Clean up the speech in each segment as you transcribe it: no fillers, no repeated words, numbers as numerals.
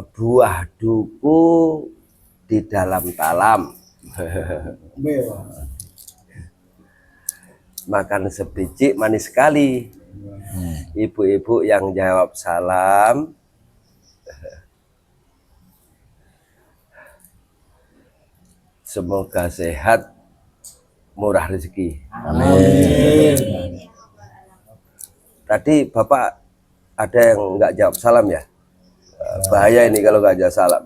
Buah duku di dalam talam. Makan sebiji manis sekali. Ibu-ibu yang jawab salam, semoga sehat, murah rezeki. Amin. Tadi Bapak ada yang nggak jawab salam ya? Bahaya ini kalau nggak jawab salam.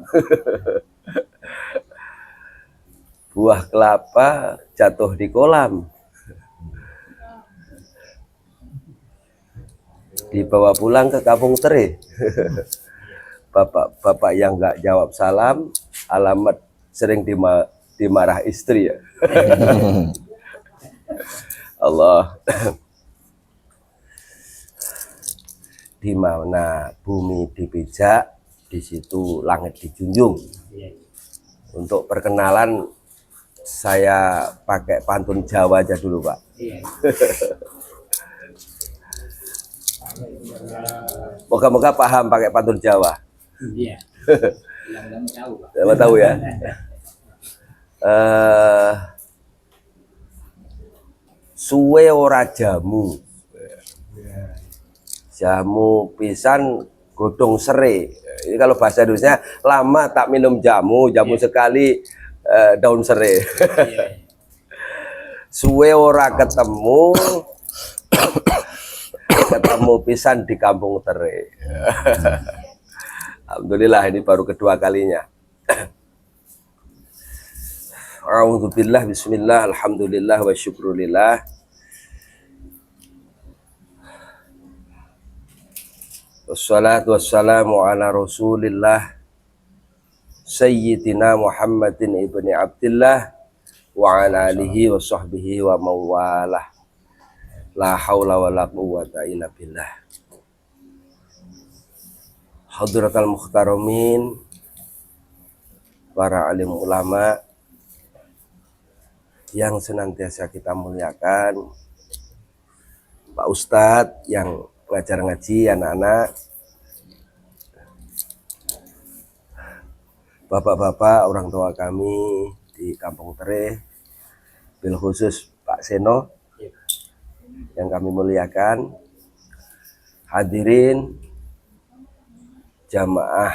Buah kelapa jatuh di kolam, dibawa pulang ke kampung Tere. Bapak-bapak yang nggak jawab salam, alamat sering dimarah istri ya. Allah. Di mana bumi dipijak, di situ langit dijunjung. Untuk perkenalan saya pakai pantun Jawa aja dulu, Pak. Moga-moga paham pakai pantun Jawa. Iya. Tahu ya. Suwe ora jamu, jamu pisan godong sere. Ini kalau bahasa Indonesia, lama tak minum jamu, jamu sekali daun sere. Suwe ora ketemu, ketemu pisan di kampung Tere. Alhamdulillah ini baru kedua kalinya. A'udzubillah, bismillah, alhamdulillah, wa syukrulillah. Wassalatu wassalamu ala rasulillah Sayyidina Muhammadin ibni Abdillah wa ala alihi wa sahbihi wa mawalah. La hawla wa la quwwata illa billah. Hadratal muhtaramin, para alim ulama yang senantiasa kita muliakan, Pak Ustadz yang ngajar ngaji anak-anak, bapak-bapak orang tua kami di kampung Tere, bil khusus Pak Seno yang kami muliakan, hadirin jamaah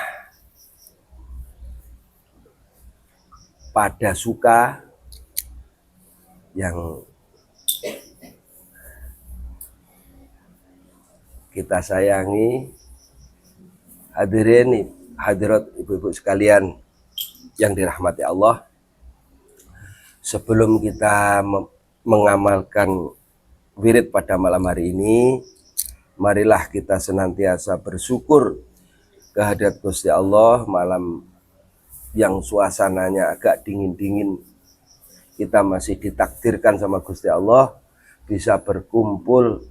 pada suka yang kita sayangi, hadirin hadirat ibu-ibu sekalian yang dirahmati Allah. Sebelum kita mengamalkan wirid pada malam hari ini, marilah kita senantiasa bersyukur kehadirat Gusti Allah. Malam yang suasananya agak dingin-dingin, kita masih ditakdirkan sama Gusti Allah bisa berkumpul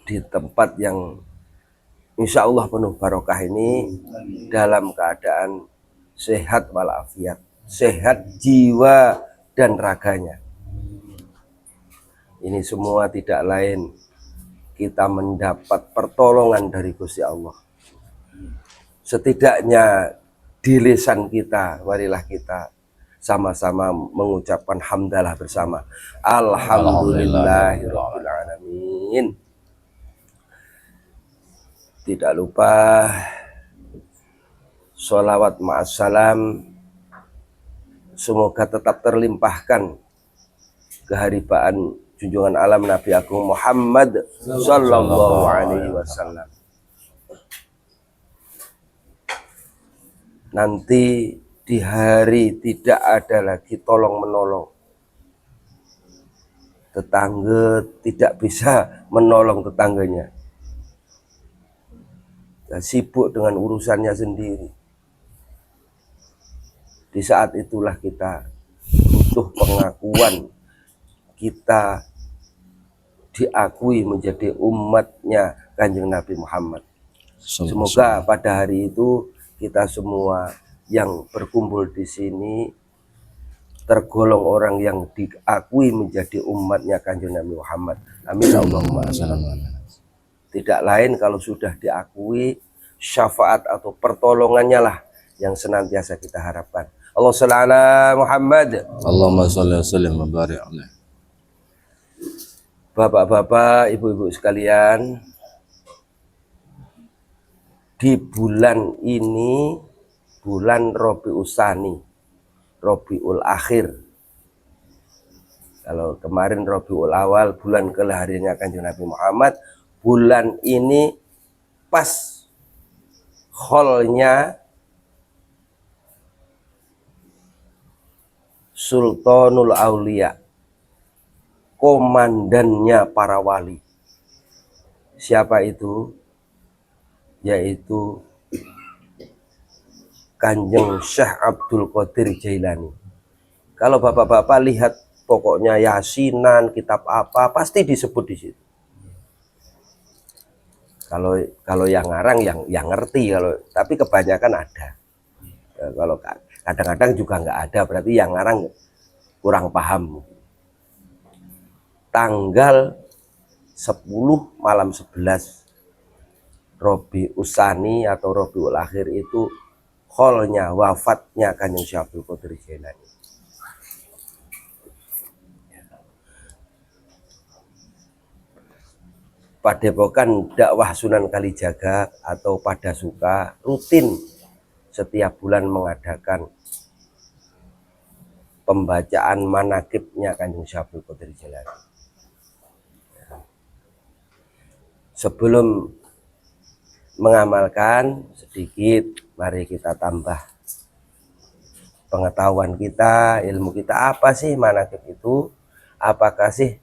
di tempat yang insya Allah penuh barokah ini dalam keadaan sehat walafiat, sehat jiwa dan raganya. Ini semua tidak lain kita mendapat pertolongan dari Gusti Allah. Setidaknya di lisan kita, marilah kita sama-sama mengucapkan hamdalah bersama. Alhamdulillahirabbil alamin. Tidak lupa sholawat ma'assalam semoga tetap terlimpahkan keharibaan junjungan alam Nabi Agung Muhammad sallallahu alaihi wasallam. Nanti di hari tidak ada lagi tolong menolong. Tetangga tidak bisa menolong tetangganya. Dan sibuk dengan urusannya sendiri. Di saat itulah kita butuh pengakuan, kita diakui menjadi umatnya Kanjeng Nabi Muhammad. Semoga pada hari itu kita semua yang berkumpul di sini tergolong orang yang diakui menjadi umatnya Kanjeng Nabi Muhammad. Amin Allahumma. Tidak lain kalau sudah diakui, syafaat atau pertolongannya lah yang senantiasa kita harapkan. Allah sholli ala Muhammad. Allahumma sholli wa sallim wa barik alaihi. Bapak-bapak, ibu-ibu sekalian, di bulan ini, bulan Rabiul Tsani, Rabiul Akhir. Kalau kemarin Rabiul Awal, bulan kelahirannya Kanjeng Nabi Muhammad, bulan ini pas kholnya Sultanul Aulia, komandannya para wali. Siapa itu? Yaitu Kanjeng Syekh Abdul Qadir Jailani. Kalau bapak-bapak lihat pokoknya yasinan, kitab apa, pasti disebut di situ. Kalau yang ngarang yang ngerti, tapi kebanyakan ada. Kalau kadang-kadang juga nggak ada, berarti yang ngarang kurang paham. Tanggal 10 malam 11 Rabiul Tsani atau Rabiul Akhir itu kholnya, wafatnya Kanjeng Syekh Abdul Qadir Jailani. Padepokan Dakwah Sunan Kalijaga atau Padasuka rutin setiap bulan mengadakan pembacaan manaqibnya Kanjeng Syekh Abdul Qadir Jailani. Sebelum mengamalkan sedikit, mari kita tambah pengetahuan kita, ilmu kita. Apa sih manaqib itu? Apakah sih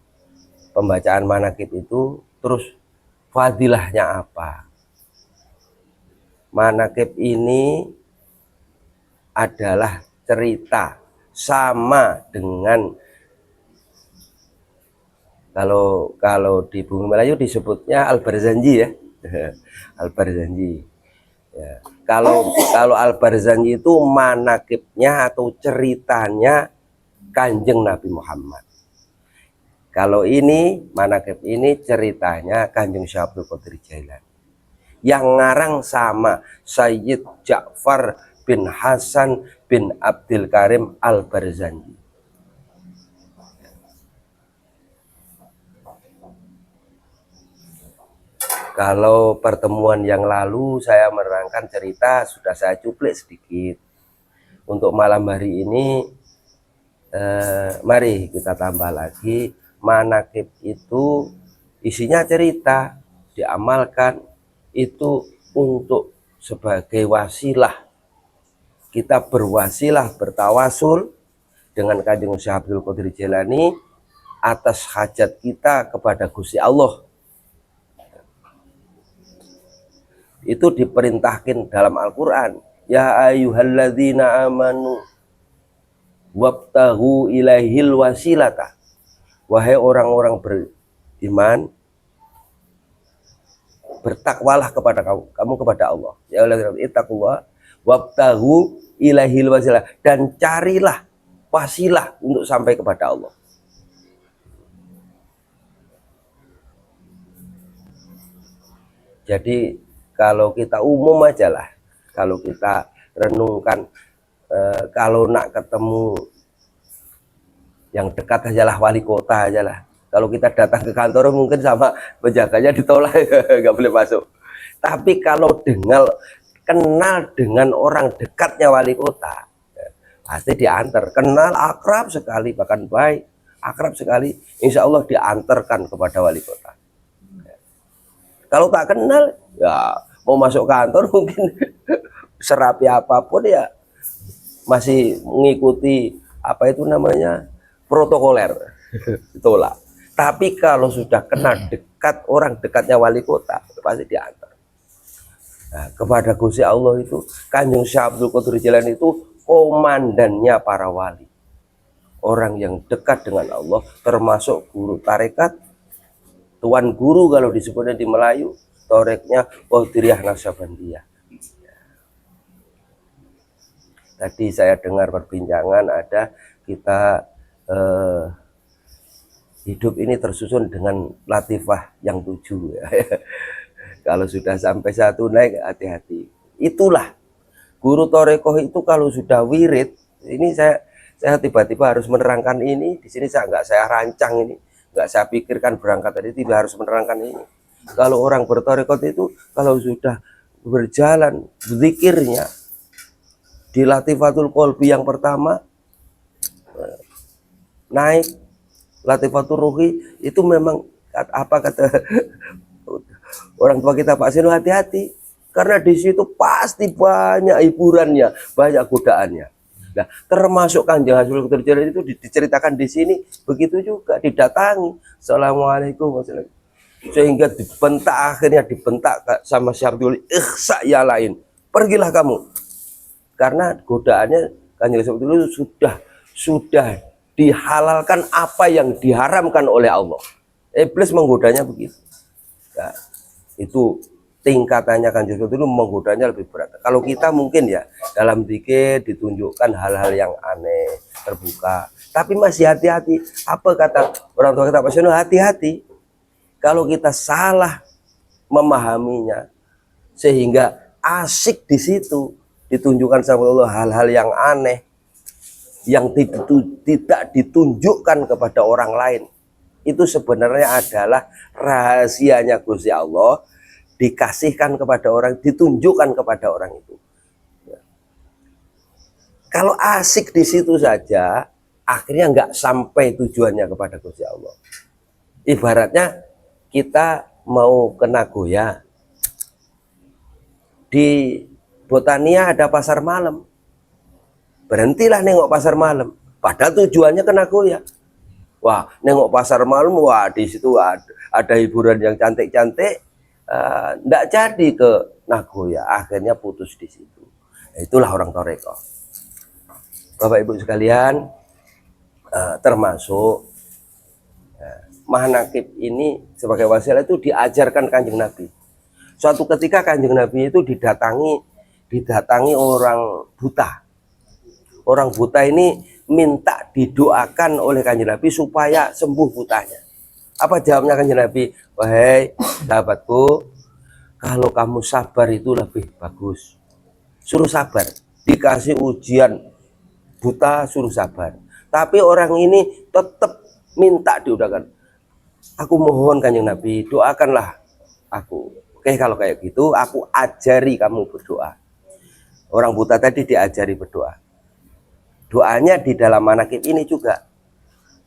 pembacaan manaqib itu? Terus fadilahnya apa? Manaqib ini adalah cerita, sama dengan kalau di Bumi Melayu disebutnya Al-Barzanji ya. Al-Barzanji. Ya. Kalau Al-Barzanji itu manaqibnya atau ceritanya Kanjeng Nabi Muhammad. Kalau ini manaqib ini ceritanya Kanjeng Syekh Abdul Qadir Jailani. Yang ngarang sama Sayyid Ja'far bin Hasan bin Abdul Karim Al-Barzanji. Kalau pertemuan yang lalu saya menerangkan cerita, sudah saya cuplik sedikit. Untuk malam hari ini mari kita tambah lagi. Manaqib itu isinya cerita, diamalkan itu untuk sebagai wasilah. Kita berwasilah, bertawasul dengan Kanjeng Syekh Abdul Qadir Jailani atas hajat kita kepada Gusti Allah. Itu diperintahkan dalam Al-Quran. Ya ayyuhalladzina amanu wabtahu ilaihil wasilata. Wahai orang-orang beriman, bertakwalah kepada kamu kepada Allah. Ya alladzina ittaqullah wabtahu ilaihil wasilah, dan carilah wasilah untuk sampai kepada Allah. Jadi kalau kita umum aja lah, kalau kita renungkan, kalau nak ketemu yang dekat aja lah, wali kota aja lah. Kalau kita datang ke kantor mungkin sama penjaganya ditolak, nggak boleh masuk. Tapi kalau kenal dengan orang dekatnya wali kota, pasti diantar. Kenal akrab sekali, bahkan baik, akrab sekali, insya Allah diantarkan kepada wali kota. Kalau tak kenal, ya mau masuk kantor mungkin serapi apapun ya masih mengikuti apa itu namanya protokoler, ditolak. Tapi kalau sudah kenal dekat, orang dekatnya wali kota, pasti diantar. Nah, kepada Gusti Allah itu Kanjeng Syekh Abdul Qadir Jailani itu komandannya para wali, orang yang dekat dengan Allah, termasuk guru tarekat, tuan guru kalau disebutnya di Melayu, toreknya Qadiriyah Naksabandiyah. Tadi saya dengar perbincangan ada kita hidup ini tersusun dengan latifah yang 7 ya. Kalau sudah sampai satu naik, hati-hati. Itulah guru torekoh itu kalau sudah wirid, ini saya tiba-tiba harus menerangkan ini. Di sini nggak saya rancang ini, nggak saya pikirkan berangkat tadi, tidak harus menerangkan ini. Kalau orang bertorekoh itu kalau sudah berjalan zikirnya di Latifatul Qalbi yang pertama naik Latifatul Ruhi itu memang apa kata orang tua kita Pak Seno, hati-hati karena di situ pasti banyak hiburannya, banyak godaannya. Nah, termasuk Kanjeng Rasul terjadi itu diceritakan di sini, begitu juga didatangi. Assalamualaikum warahmatullahi wabarakatuh. Sehingga dibentak, akhirnya dibentak sama Syabdul Ikhsa ya lain. Pergilah kamu. Karena godaannya Kanjeng Rasul itu sudah dihalalkan apa yang diharamkan oleh Allah. Iblis menggodanya begitu. Nah, itu tingkatannya Kanjeng Rasul itu menggodanya lebih berat. Kalau kita mungkin ya dalam zikir ditunjukkan hal-hal yang aneh, terbuka. Tapi masih hati-hati. Apa kata orang tua kita Pak Seno? Hati-hati. Kalau kita salah memahaminya sehingga asik di situ ditunjukkan sama Allah hal-hal yang aneh yang tidak ditunjukkan kepada orang lain, itu sebenarnya adalah rahasianya Gusti Allah dikasihkan kepada orang, ditunjukkan kepada orang itu. Kalau asik di situ saja, akhirnya nggak sampai tujuannya kepada Gusti Allah. Ibaratnya kita mau ke Nagoya, di Botania ada pasar malam, berhentilah nengok pasar malam, padahal tujuannya ke Nagoya. Wah, nengok pasar malam, wah di situ ada hiburan yang cantik-cantik, nggak jadi ke Nagoya, akhirnya putus di situ. Itulah orang toreko. Bapak Ibu sekalian, termasuk manakib ini sebagai wasilah itu diajarkan Kanjeng Nabi. Suatu ketika Kanjeng Nabi itu didatangi orang buta. Orang buta ini minta didoakan oleh Kanjeng Nabi supaya sembuh butanya. Apa jawabnya Kanjeng Nabi? Wahai sahabatku, kalau kamu sabar itu lebih bagus. Suruh sabar. Dikasih ujian buta, suruh sabar. Tapi orang ini tetap minta didoakan. Aku mohon Kanjeng Nabi, doakanlah aku. Oke, kalau kayak gitu, aku ajari kamu berdoa. Orang buta tadi diajari berdoa. Doanya di dalam manakib ini juga.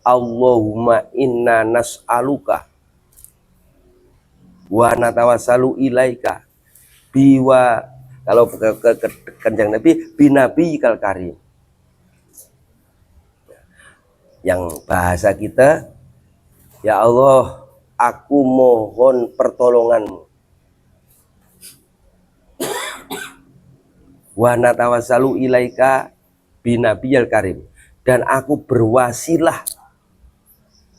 Allahumma inna nas'aluka wa natawassalu ilaika biwa, kalau ke Kanjeng Nabi, binabiyikal karim. Yang bahasa kita, ya Allah, aku mohon pertolonganmu. Wa natawassalu ilaika binabiyal karim, dan aku berwasilah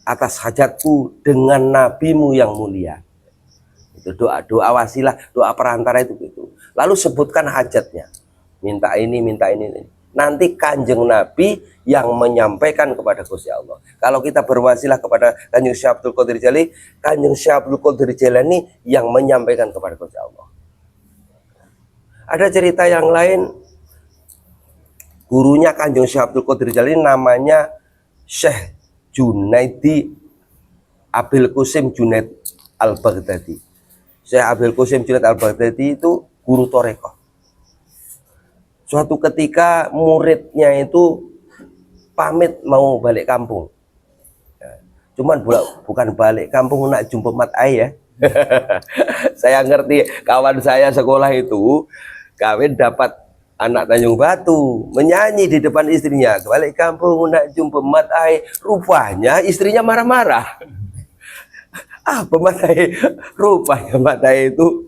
atas hajatku dengan nabimu yang mulia. Itu doa wasilah, doa perantara itu gitu. Lalu sebutkan hajatnya, minta ini, minta ini. Nanti Kanjeng Nabi yang menyampaikan kepada Gusti Allah. Kalau kita berwasilah kepada Kanjeng Syekh Abdul Qadir Jailani, Kanjeng Syekh Abdul Qadir Jailani yang menyampaikan kepada Gusti Allah. Ada cerita yang lain, gurunya Kanjeng Syekh Abdul Qadir Jailani namanya Syekh Junaidi Abil Qasim Junaid Al-Baghdadi. Syekh Abil Qasim Junaid Al-Baghdadi itu guru torekoh. Suatu ketika muridnya itu pamit mau balik kampung. Cuman bukan balik kampung nak jumpa mat ai ya. Saya ngerti, kawan saya sekolah itu kawin dapat anak Tanjung Batu, menyanyi di depan istrinya, balik kampung nak jumpa mat ai. Rupanya istrinya marah-marah. Apa mat ai? Rupanya mat ai itu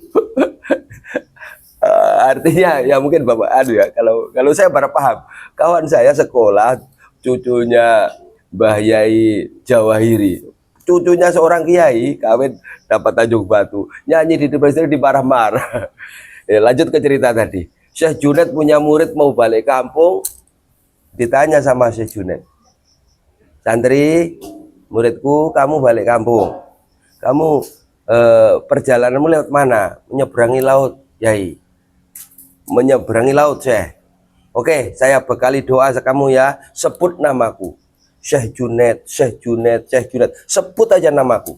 artinya ya mungkin Bapak ya, kalau saya baru paham. Kawan saya sekolah, cucunya Mbah Yai Jawahiri, cucunya seorang kiai, kawin dapat Tanjung Batu, nyanyi di depan istri, dimarah-marah. Ya, lanjut ke cerita tadi. Syekh Junaid punya murid mau balik kampung, ditanya sama Syekh Junaid, santri, muridku, kamu balik kampung, kamu perjalananmu lewat mana? Menyeberangi laut, Yai. Menyeberangi laut, Syekh. Oke, saya bekali doa kamu ya. Sebut namaku. Syekh Junaid, Syekh Junaid, Syekh Junaid. Sebut aja namaku.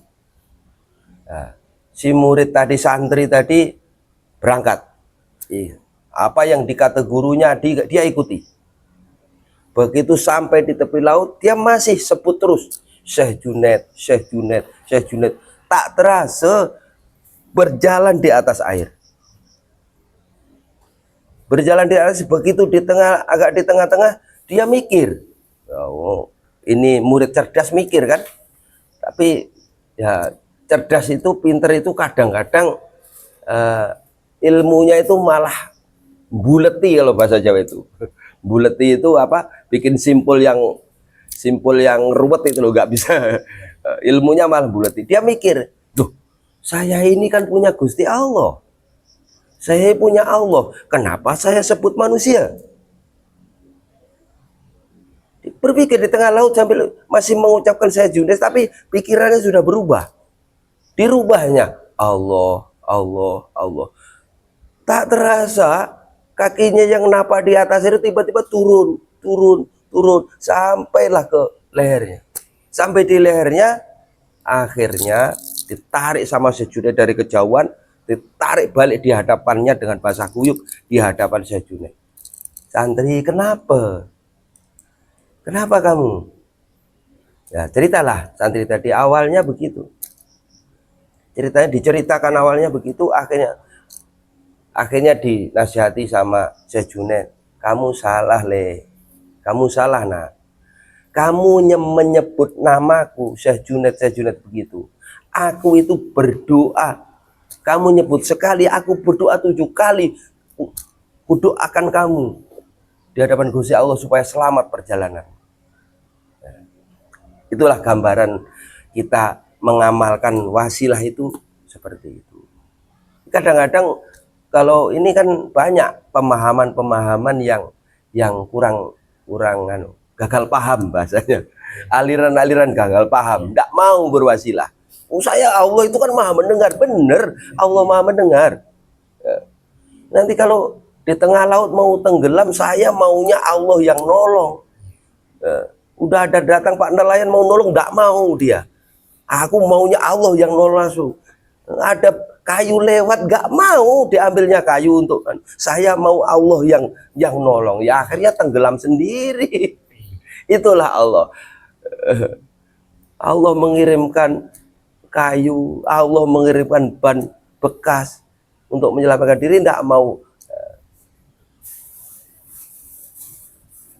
Nah, si murid tadi, santri tadi berangkat. Apa yang dikata gurunya dia ikuti. Begitu sampai di tepi laut, dia masih sebut terus. Syekh Junaid, Syekh Junaid, Syekh Junaid. Tak terasa berjalan di atas air. Berjalan di atas, begitu di tengah, agak di tengah-tengah, dia mikir. Oh, ini murid cerdas mikir kan. Tapi ya cerdas itu, pinter itu kadang-kadang ilmunya itu malah buleti kalau bahasa Jawa itu. Buleti itu apa? Bikin simpul yang ruwet itu loh, nggak bisa. Ilmunya malah buleti. Dia mikir, tuh saya ini kan punya Gusti Allah. Saya punya Allah. Kenapa saya sebut manusia? Berpikir di tengah laut sambil masih mengucapkan saya Junaid, tapi pikirannya sudah berubah. Dirubahnya Allah, Allah, Allah. Tak terasa kakinya yang napak di atas itu tiba-tiba turun, sampailah ke lehernya. Sampai di lehernya, akhirnya ditarik sama Syekh Junaid dari kejauhan, ditarik balik di hadapannya dengan bahasa kuyuk di hadapan Syekh Junaid. Santri, kenapa? Kenapa kamu? Ya, ceritalah santri tadi, awalnya begitu. Ceritanya diceritakan awalnya begitu, akhirnya dinasihati sama Syekh Junaid. Kamu salah, Le. Kamu salah, nak. Kamu menyebut namaku Syekh Junaid begitu. Aku itu berdoa. Kamu nyebut sekali, aku berdoa 7 kali. Kudoakan kamu di hadapan Gusti Allah supaya selamat perjalanan. Itulah gambaran kita mengamalkan wasilah itu seperti itu. Kadang-kadang kalau ini kan banyak pemahaman-pemahaman yang kurang gagal paham bahasanya. Aliran-aliran gagal paham, tidak mau berwasilah. Saya Allah itu kan maha mendengar, bener. Allah maha mendengar. Nanti kalau di tengah laut mau tenggelam, saya maunya Allah yang nolong. Udah ada datang Pak nelayan mau nolong, tidak mau dia. Aku maunya Allah yang nolong langsung. Ada kayu lewat, nggak mau diambilnya kayu untuk. Saya mau Allah yang nolong. Ya akhirnya tenggelam sendiri. Itulah Allah. Allah mengirimkan kayu, Allah mengirimkan ban bekas untuk menyelamatkan diri, tidak mau.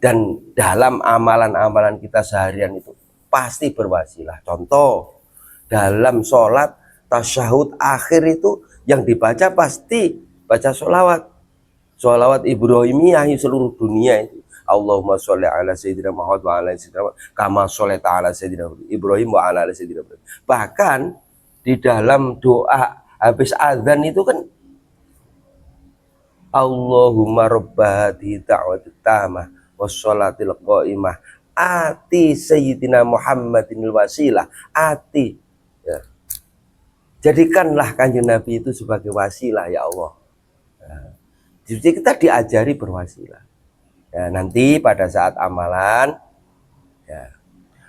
Dan dalam amalan-amalan kita seharian itu pasti berwasilah. Contoh, dalam sholat tasyahud akhir itu yang dibaca pasti baca sholawat. Sholawat Ibrahimiyah seluruh dunia itu. Allahumma sholli ala sayyidina Muhammad wa ala sayyidina Muhammad kama sholli ta'ala sayyidina Ibrahim wa ala sayyidina Ibrahim. Bahkan di dalam doa habis azan itu kan Allahumma rabba hadhihi da'watit tamah wassolatil qaimah ati sayyidina Muhammadinil wasilah, ati ya. Jadikanlah kanjeng Nabi itu sebagai wasilah ya Allah. Jadi kita diajari berwasilah. Ya, nanti pada saat amalan, ya,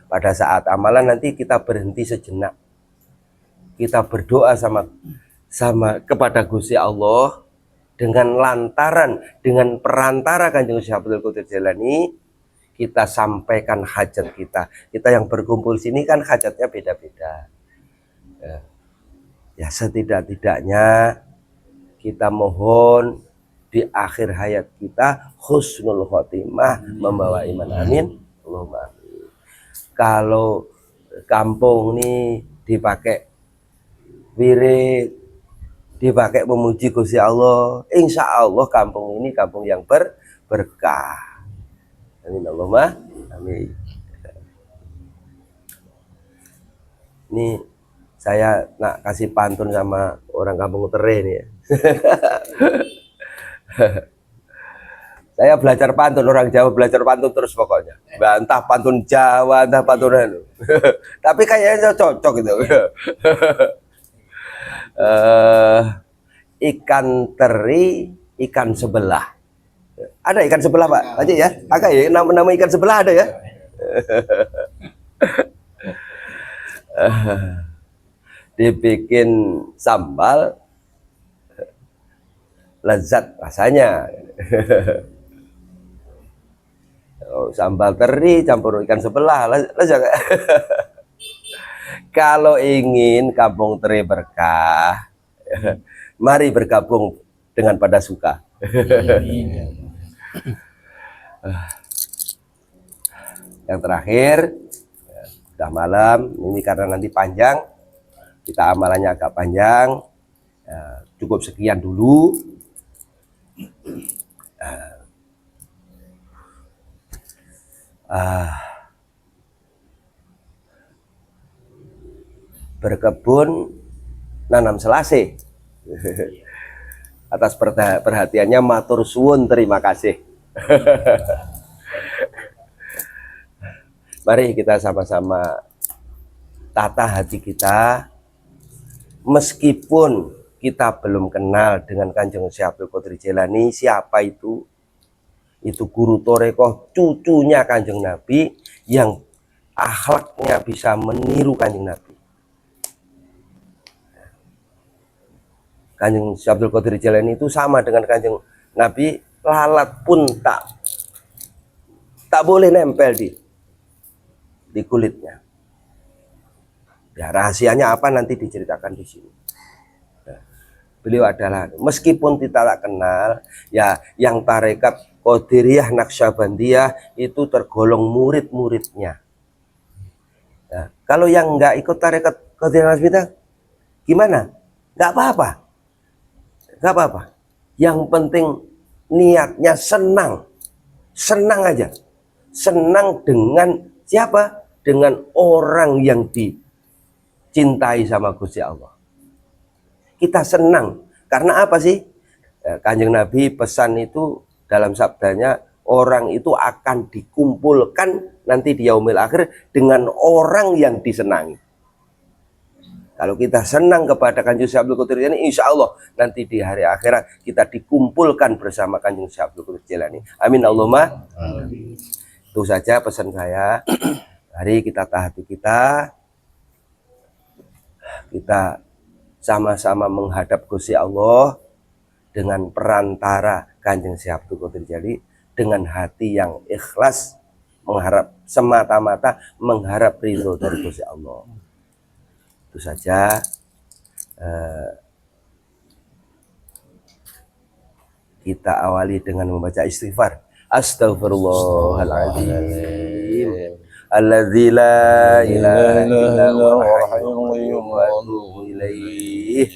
pada saat amalan nanti kita berhenti sejenak. Kita berdoa sama kepada Gusti Allah dengan perantara Kanjeng Syekh Abdul Qadir Jailani, kita sampaikan hajat kita. Kita yang berkumpul sini kan hajatnya beda-beda. Ya setidak-tidaknya kita mohon di akhir hayat kita husnul khotimah, membawa iman. Amin. Allahumma amin. Kalau kampung ini dipakai wirid, dipakai memuji Gusti Allah, insya Allah kampung ini kampung yang berkah. Amin Allahumma amin. Ini saya nak kasih pantun sama orang kampung Tere nih ya. Saya belajar pantun, orang Jawa belajar pantun terus pokoknya. Entah pantun Jawa, entah pantun tapi kayaknya cocok gitu. Ikan teri, ikan sebelah. Ada ikan sebelah Pak Haji ya? Ada ya? Nama ikan sebelah ada ya? Dibikin sambal, lezat rasanya. Sambal teri campur ikan sebelah, lezat. Kalau ingin kampung teri berkah, mari bergabung dengan pada suka. Yang terakhir, sudah malam, ini karena nanti panjang, kita amalannya agak panjang, cukup sekian dulu. Berkebun nanam selasi. Atas perhatiannya matur suwun, terima kasih. Mari kita sama-sama tata hati kita, meskipun kita belum kenal dengan Kanjeng Syekh Abdul Qadir Jailani. Siapa itu? Itu guru torekoh, cucunya Kanjeng Nabi, yang akhlaknya bisa meniru Kanjeng Nabi. Kanjeng Syekh Abdul Qadir Jailani itu sama dengan Kanjeng Nabi, lalat pun tak boleh nempel di kulitnya. Ya, rahasianya apa nanti diceritakan di sini. Beliau adalah, meskipun kita tak kenal, ya yang tarekat Qadiriyah Naqsyabandiyah itu tergolong murid-muridnya. Nah, kalau yang nggak ikut tarekat Qadiriyah Naqsyabandiyah gimana? Nggak apa-apa, nggak apa-apa. Yang penting niatnya senang, senang aja, senang dengan siapa? Dengan orang yang dicintai sama Gusti Allah. Kita senang karena apa sih? Kanjeng Nabi pesan itu dalam sabdanya, orang itu akan dikumpulkan nanti di yaumil akhir dengan orang yang disenangi. Kalau kita senang kepada Kanjeng Syekh Abdul Qadir Jailani, insya Allah nanti di hari akhirat kita dikumpulkan bersama Kanjeng Syekh Abdul Qadir Jailani. Amin Allahumma. Amin. Itu saja pesan saya. Mari kita tahati kita sama-sama menghadap Gusti Allah dengan perantara Kanjeng Syekh Abdul Qadir Jailani, dengan hati yang ikhlas, mengharap semata-mata mengharap ridho dari Gusti Allah. Itu saja. Kita awali dengan membaca istighfar. Astaghfirullahaladzim, alladzi la ilaha illa huwal hayyul qayyum wa atubu ilaih.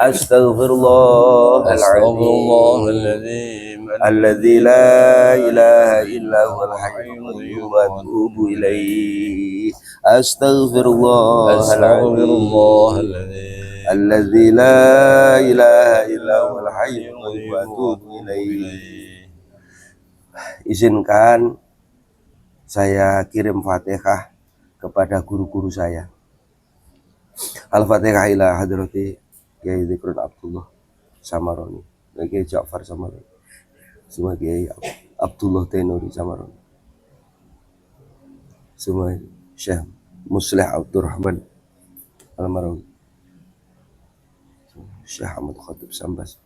Astaghfirullahaladzim, alladzi la ilaha illa huwal hayyul qayyum wa atubu ilaih. Astaghfirullahaladzim, alladzi la ilaha illa huwal hayyul qayyum wa atubu ilaih. Izinkan saya kirim Fatihah kepada guru-guru saya. Al-Fatihah ila hadrati Kiai Dzikrun Abdullah Samaroni, Kiai Ja'far Samaroni, semua Kiai Abdullah Tenuri Samaroni, semua Syekh Muslih Abdurrahman Al-Marawi, Syekh Ahmad Khatib Sambas,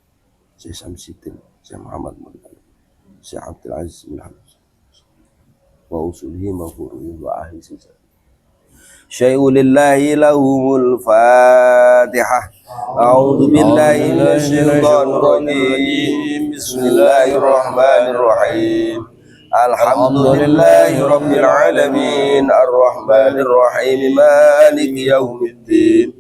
Syekh Samsidin, Syekh Muhammad Murtala, Syekh Abdul Aziz bin Hamid, wa usulihi maghfurun wa ahli sisa. Syai'u lillahi lahumul Fatihah. A'udzu billahi minasyaitonir rajim. Bismillahirrahmanirrahim. Alhamdulillahi rabbil alamin, arrahmanir rahim, maliki yaumiddin.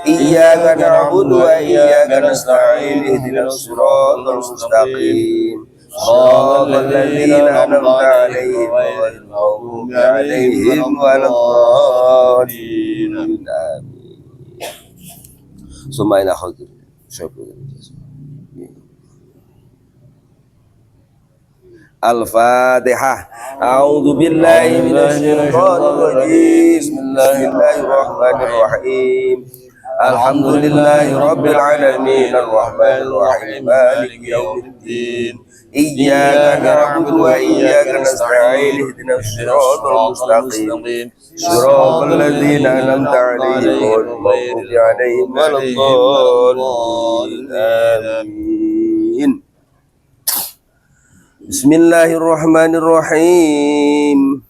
Iyyaka na'budu wa iyyaka nasta'in. Ihdinas siratal mustaqim. Shiratal ladzina an'amta 'alaihim ghairil maghdubi 'alaihim waladdallin. Amin. Sumaina khadir. Al-Fatihah. A'udzu billahi minasyaitonir rajim. Bismillahirrahmanirrahim. الحمد لله رب العالمين الرحمن الرحيم مالك يوم الدين إياك نعبد وإياك نستعين اهدنا الصراط المستقيم صراط الذين أنعمت عليهم غير المغضوب عليهم ولا الضالين آمين. بسم الله الرحمن الرحيم.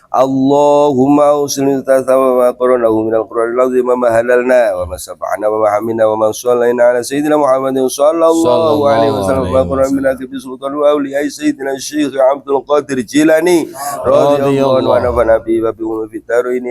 اللهم أوصلنا وما قرنه من القرآن العظيم وما هللنا وما سبحنا وما حملنا وما صلينا على سيدنا محمد صلى الله عليه وسلم وما قرن من أكبر سلطان وأولياء سيدنا الشيخ عبد القادر الجيلاني رضي الله عنه ونفعنا به وبهم في الدارين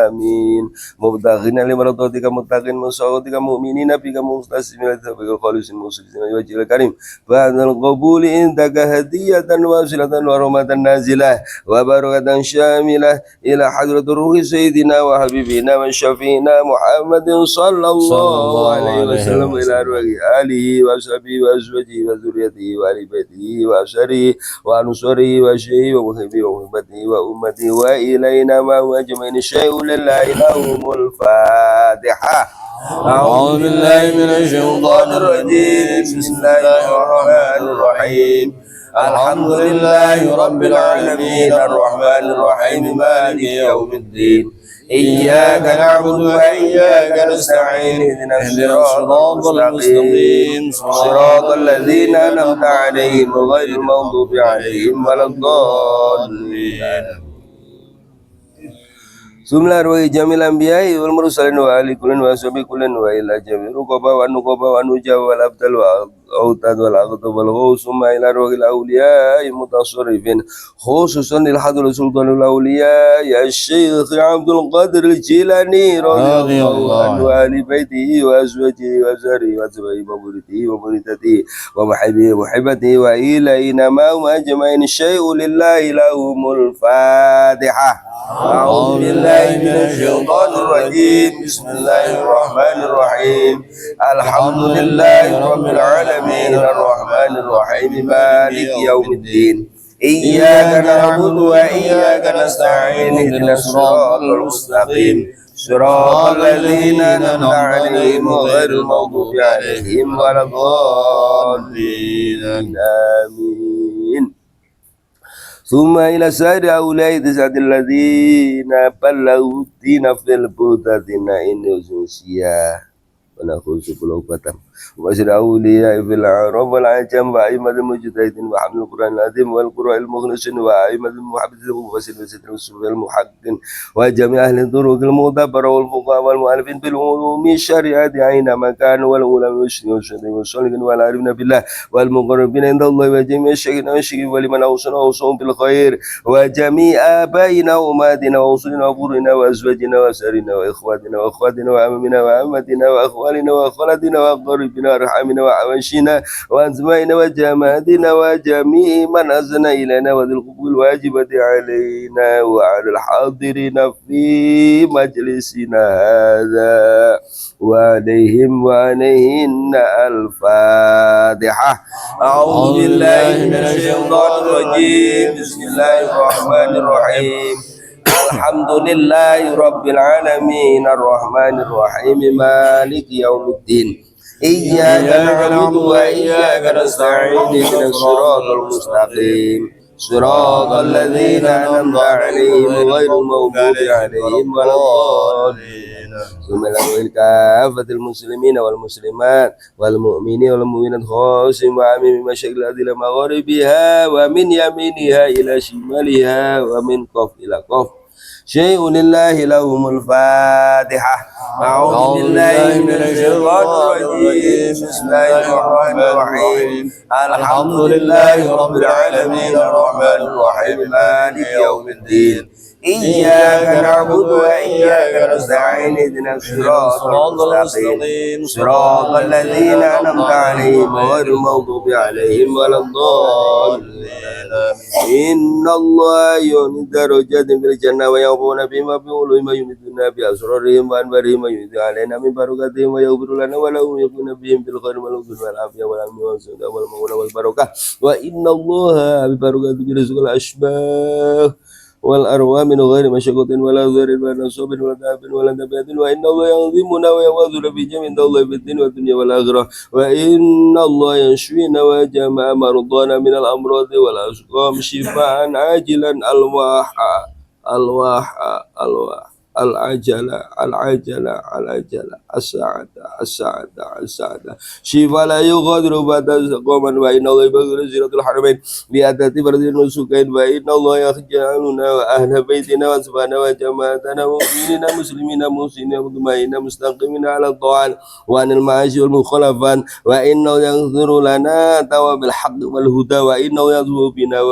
آمين. مبتغين لمرضاتك متقين مساواتك مؤمنين بك مستسلمين لتوفيق الخالص المسلمين وجه الكريم بعد القبول عندك هدية واصلة ورحمة نازلة وبركة شاملة إلى حضرة روح سيدنا وحبيبنا وشفينا محمد صلى الله عليه وسلم إلى روح آله وصحبه وأزواجه وذريته وآل بيته وأسره وأنصاره وشيخه ومحبه ومحبته وأمته وإلينا ما هو أجمعين شيء لله لهم الفاتحة. أعوذ بالله من الشيطان الرجيم بسم الله الرحمن الرحيم. الحمد لله رب العالمين الرحمن الرحيم مالك يوم الدين إياك نعبد وإياك نستعين اهدنا الصراط المستقيم صراط الذين أنعمت عليهم غير المغضوب عليهم ولا الضالين. Sumlar wa jamil anbiya'i wal mursalin wa ali kullin wa ashabi kullin wa ila jamil ruqaba wa nuqaba wa nuja wal abdal wa autad wal aqtab wal ghusuma ila ruhil awliya'i mutasarrifin khususan lil hadr sultanul awliya ya syekh Abdul Qadir al-Jilani radhiyallahu anhu wa ali baitihi wa azwajihi wa zari wa zawi wa muritihi wa muritatihi wa muhibbihi wa muhibbatihi wa ilaina ma ajma'in syai'u lillahi lahumul fatihah. أعوذ بالله من الشيطان الرجيم بسم الله الرحمن الرحيم. الحمد لله رب العالمين الرحمن الرحيم مالك يوم الدين إياك نعبد وإياك نستعين اهدنا الصراط المستقيم صراط الذين أنعمت عليهم غير المغضوب عليهم ولا الضالين آمين. ثم إلى سائر أولئك التسعة الذين بلغوا الدين في البلدان إن أوصيا ونخص قلوبهم وبشر أولياء في العرب والعجم وأئمة المجتهدين وحمل القرآن العظيم والقراء المخلصين وأئمة المحبين المفسرين والستر والسبع المحققين وجميع أهل الطرق المعتبرة والفقهاء والمؤلفين بالعلوم الشريعة أينما كانوا والعلماء والصالحين والعارفين بالله والمقربين عند الله وجميع الشيخين والشيخين ولمن أوصاهم بالخير وجميع آبائنا وأمهاتنا وأصولنا وأبورنا وأزواجنا وأسرنا وإخواتنا وأخواتنا وأمامنا وأمتنا وأخوالنا وأخواتنا وأقربنا وأرحامنا وعواشنا وأزمائنا وجماعتنا وجميع من أحسن إلينا وذي الحقوق الواجبة علينا وعلى الحاضرين في مجلسنا هذا وعليهم وعليهن الفاتحة. أعوذ بالله من الشيطان الرجيم بسم الله الرحمن الرحيم. الحمد لله رب العالمين الرحمن الرحيم مالك يوم الدين إياك نعبد وإياك نستعين اهدنا الصراط المستقيم صراط الذين أنعمت عليهم غير المغضوب عليهم ولا الضالين. ثم إلى كافة المسلمين والمسلمات والمؤمنين والمؤمنات خاصهم وعامهم مشاكل الأرض إلى مغاربها ومن يمينها إلى شمالها ومن قف إلى قف شيء لله لهم الفاتحة. أعوذ بالله من الشيطان الرجيم بسم الله الرحمن الرحيم. الحمد لله رب العالمين الرحمن الرحيم مالك يوم الدين إياك نعبد وإياك نستعين اهدنا الصراط المستقيم صراط الذين أنعمت عليهم غير المغضوب عليهم ولا الضالين. إن الله يعطي درجات في الجنة ويغفرون بما بيقولوا ما يمدون بأسرارهم وأنوارهم ويؤتي علينا من بركاتهم ويغفر لنا ولهم يكون بهم بالخير والعافية والعافية والأمن والسعادة والمغنى والبركة وإن الله ببركاته برزق الأشباه والأرواح من غير مشقة ولا ضر ولا نصب ولا تعب ولا نبات وإن الله يعظمنا ويغفر في جميع الله في الدين والدنيا والآخرة وإن الله يشفينا وجمع مرضانا من الأمراض والأسقام شفاء عاجلا الواح العجلة السعادة شفاء لا يغادر بعد سقما وإن الله يبغض زيارة الحرمين بأداة فرد النسكين وإن الله يخجلنا وأهل بيتنا وأصحابنا وجماعتنا ومؤمنين مسلمين محسنين مطمئنين مستقيمين على الطاعات وعن المعاصي والمخالفات وإنه يغفر لنا تواب الحق والهدى وإنه يذهب بنا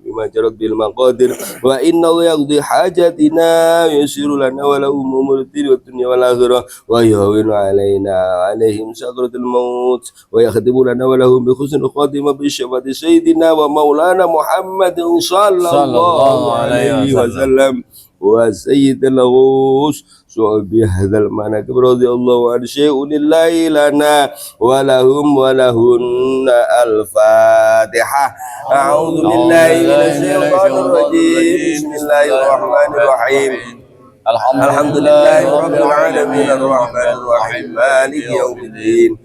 بما جرت بالمقادير وإنه يقضي حاجاتنا ويسر لنا وله أمور الدين والدنيا والآخرة ويهون عليهم سكرة الموت ويختم لنا وله بحسن الخاتمة بشفاعة سيدنا ومولانا محمد صلى الله عليه وسلم وسيد الغوث سؤال بهذا المعنى رضي الله عن شيء لله لنا ولهم ولهن الفاتحة. أعوذ بالله من الشيطان الرجيم. بسم الله الرحمن الرحيم. الحمد لله رب العالمين الرحمن الرحيم مالك يوم الدين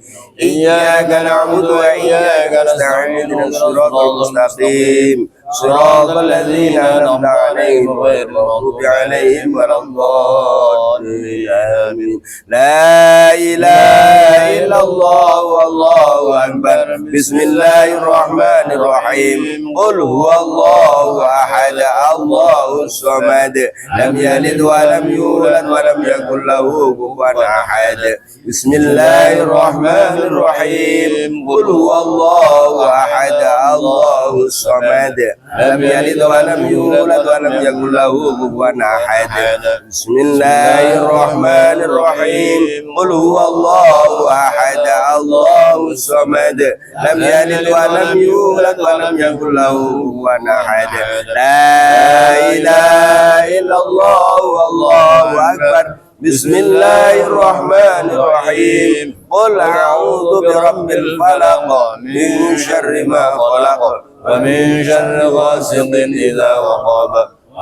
إياك نعبد وإياك نستعين اهدنا الصراط المستقيم صراط الذين أنعمت عليهم غير المغضوب عليهم ولا الضالين آمين. لا إله إلا الله والله أكبر. بسم الله الرحمن الرحيم. قل هو الله أحد الله الصمد لم يلد ولم يولد ولم يكن له كفوا أحد. بسم الله الرحمن الرحيم. قل هو الله أحد الله الصمد لم يلد ولم يولد ولم يكن له كفوا أحد. بسم الله الرحمن الرحيم. قل هو الله أحد الله الصمد لم يلد ولم يولد ولم يكن له كفوا أحد. لا إله إلا الله والله أكبر. بسم الله الرحمن الرحيم. قل أعوذ برب الفلق من شر ما خلق ومن شر غاسق إذا وقب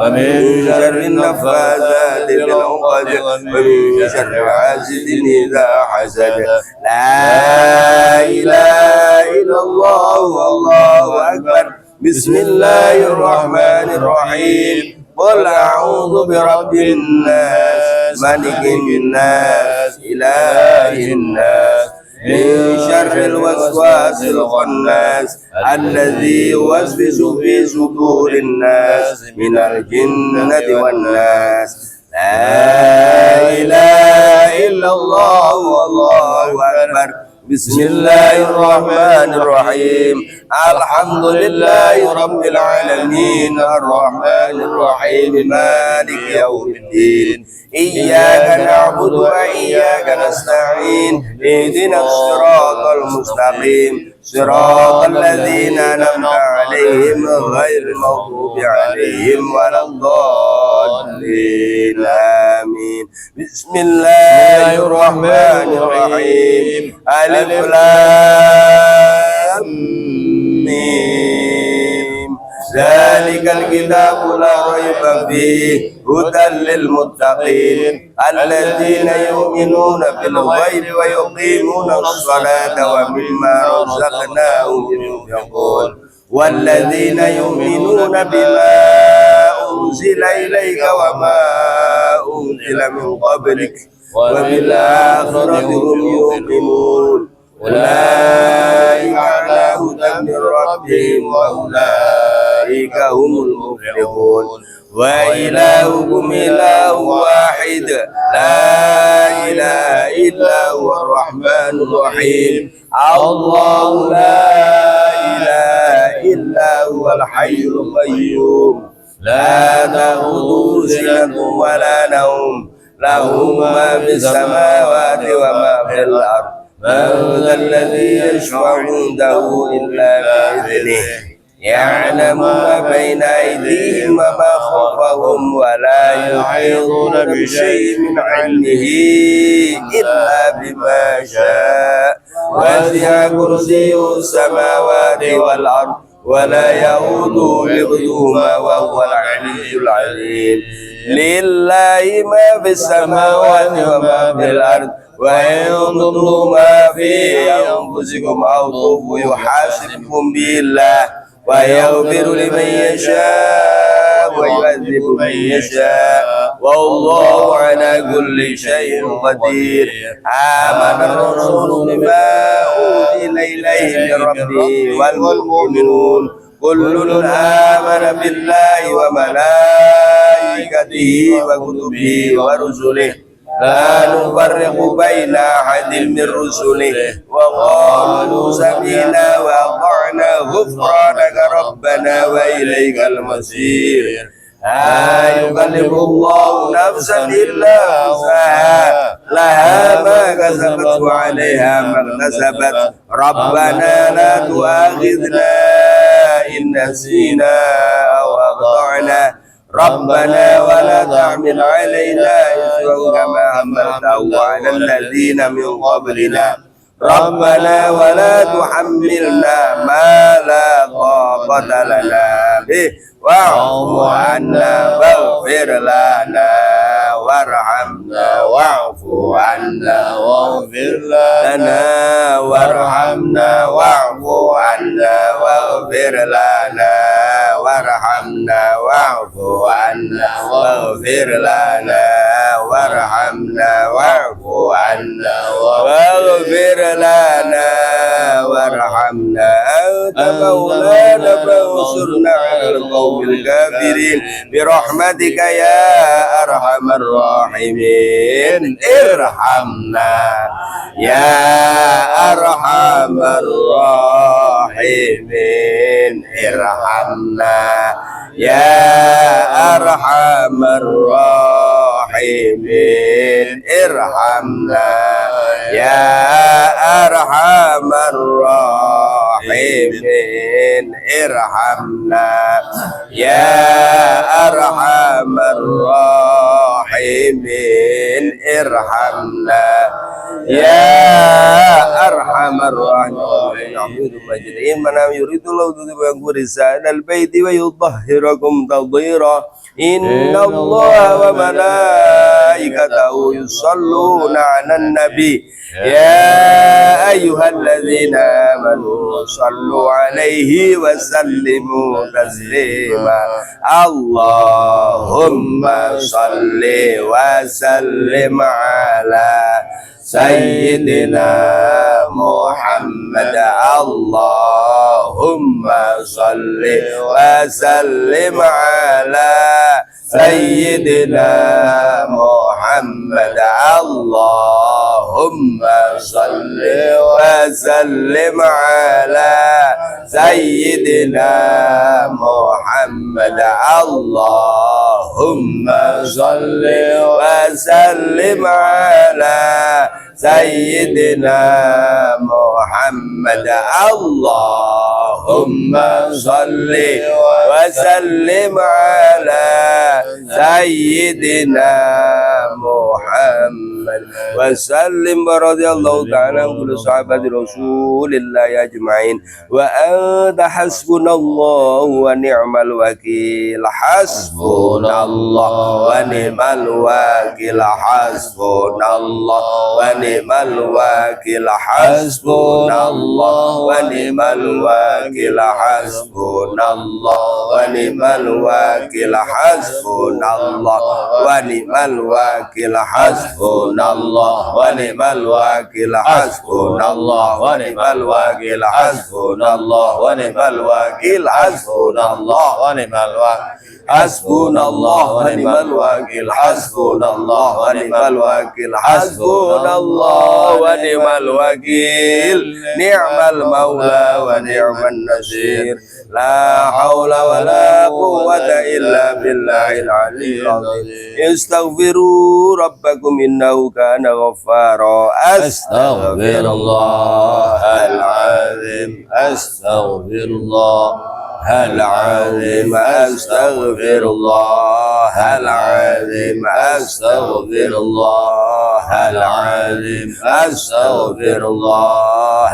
ومن شر النفاثات في العقد ومن شر حاسد إذا حسد. لا إله إلا الله والله أكبر. بسم الله الرحمن الرحيم. قل أعوذ برب الناس ملك الناس إله الناس من شر الوسواس الخناس الذي يوسوس في صدور الناس من الجنة والناس. لا إله إلا الله والله أكبر. بسم الله الرحمن الرحيم. الحمد لله رب العالمين الرحمن الرحيم مالك يوم الدين إياك نعبد وإياك نستعين اهدنا الصراط المستقيم صراط الذين أنعمت عليهم غير المغضوب عليهم ولا الضالين آمين. بسم الله الرحمن الرحيم. ألف لام ميم. ذلك الكتاب لا ريب فيه هدى للمتقين الذين يؤمنون بالغيب ويقيمون الصلاة ومما رزقناهم ينفقون والذين يؤمنون بما أنزل إليك وما أنزل من قبلك وبالآخرة هم يوقنون أولئك على هدى من ربهم وأولئك هم المفلحون. وإلهكم إله واحد لا إله إلا هو الرحمن الرحيم. الله لا إله إلا هو الحي القيوم لا تأخذه سنة ولا نوم له ما في السماوات وما في الأرض من ذا الذي يشفع عنده إلا بإذنه يعلم ما بين أيديهم وما خلفهم ولا يحيطون بشيء من علمه إلا بما شاء وسع كرسيه السماوات والأرض ولا يؤوده حفظهما وهو العلي العظيم لله ما في السماوات وما في الأرض وإن تبدوا ما في أنفسكم أو تخفوه يحاسبكم به الله ويغفر لمن يشاء ويعذب من يشاء والله على كل شيء قدير آمن الرسول بما أوحي إليه من ربه والمؤمنون كل آمن بالله وملائكته وكتبه ورسله لا نفرق بين أحد من رسله وقالوا سمعنا وأطعنا غفرانك ربنا وإليك المصير لا يكلف الله نفسا إلا وسعها لها ما كسبت وعليها ما اكتسبت ربنا لا تؤاخذنا إن نسينا أو أخطأنا ربنا ولا تحمل علينا إصرا كما حملته على الذين من قبلنا ربنا ولا تحملنا ما لا طاقة لنا به واعف عنا واغفر لنا وارحمنا واعف عنا واغفر لنا وارحمنا واعف عنا واغفر لنا وارحمنا واعف عنا واغفر لنا وارحمنا واعف عنا واغفر لنا وارحمنا أنت مولانا فانصرنا على القوم الكافرين برحمتك يا أرحم الراحمين ارحمنا يا أرحم الراحمين ارحمنا يا أرحم الراحمين ارحمنا يا أرحم الراحمين ارحمنا يا أرحم الراحمين ارحمنا يا أرحم الراحمين عبد المجيد إنما يريد الله ذنوبكم رسالة البيت ويطهركم تطهيرا إن الله وملائكته يصلون على النبي يا أيها الذين آمنوا صلوا عليه وسلموا تسليما اللهم صل وسلم على سيدنا محمد اللهم صل وسلم على سيدنا محمد اللهم صل وسلم على سيدنا محمد اللهم صل وسلم على سيدنا محمد اللهم صل وسلم على سيدنا محمد وسلم ورضي الله تعالى عن كل صحابة رسول الله أجمعين وأنت حسبنا الله ونعم الوكيل حسبنا الله ونعم الوكيل حسبنا الله ونعم الوكيل حسبنا الله ونعم الوكيل حسبنا الله ونعم الوكيل حسبنا الله ونعم الوكيل حسبنا الله ونعم الوكيل حسبنا الله ونعم الوكيل حسبنا الله ونعم الوكيل حسبنا الله ونعم الوكيل حسبنا الله ونعم الوكيل حسبنا الله ونعم الوكيل حسبنا الله ونعم الوكيل نعم المولى ونعم النصير لا حول ولا قوة إلا بالله العلي العظيم استغفروا ربكم إنه كان غفارا أستغفر الله العظيم أستغفر الله العظيم أستغفر الله العظيم أستغفر الله العظيم أستغفر الله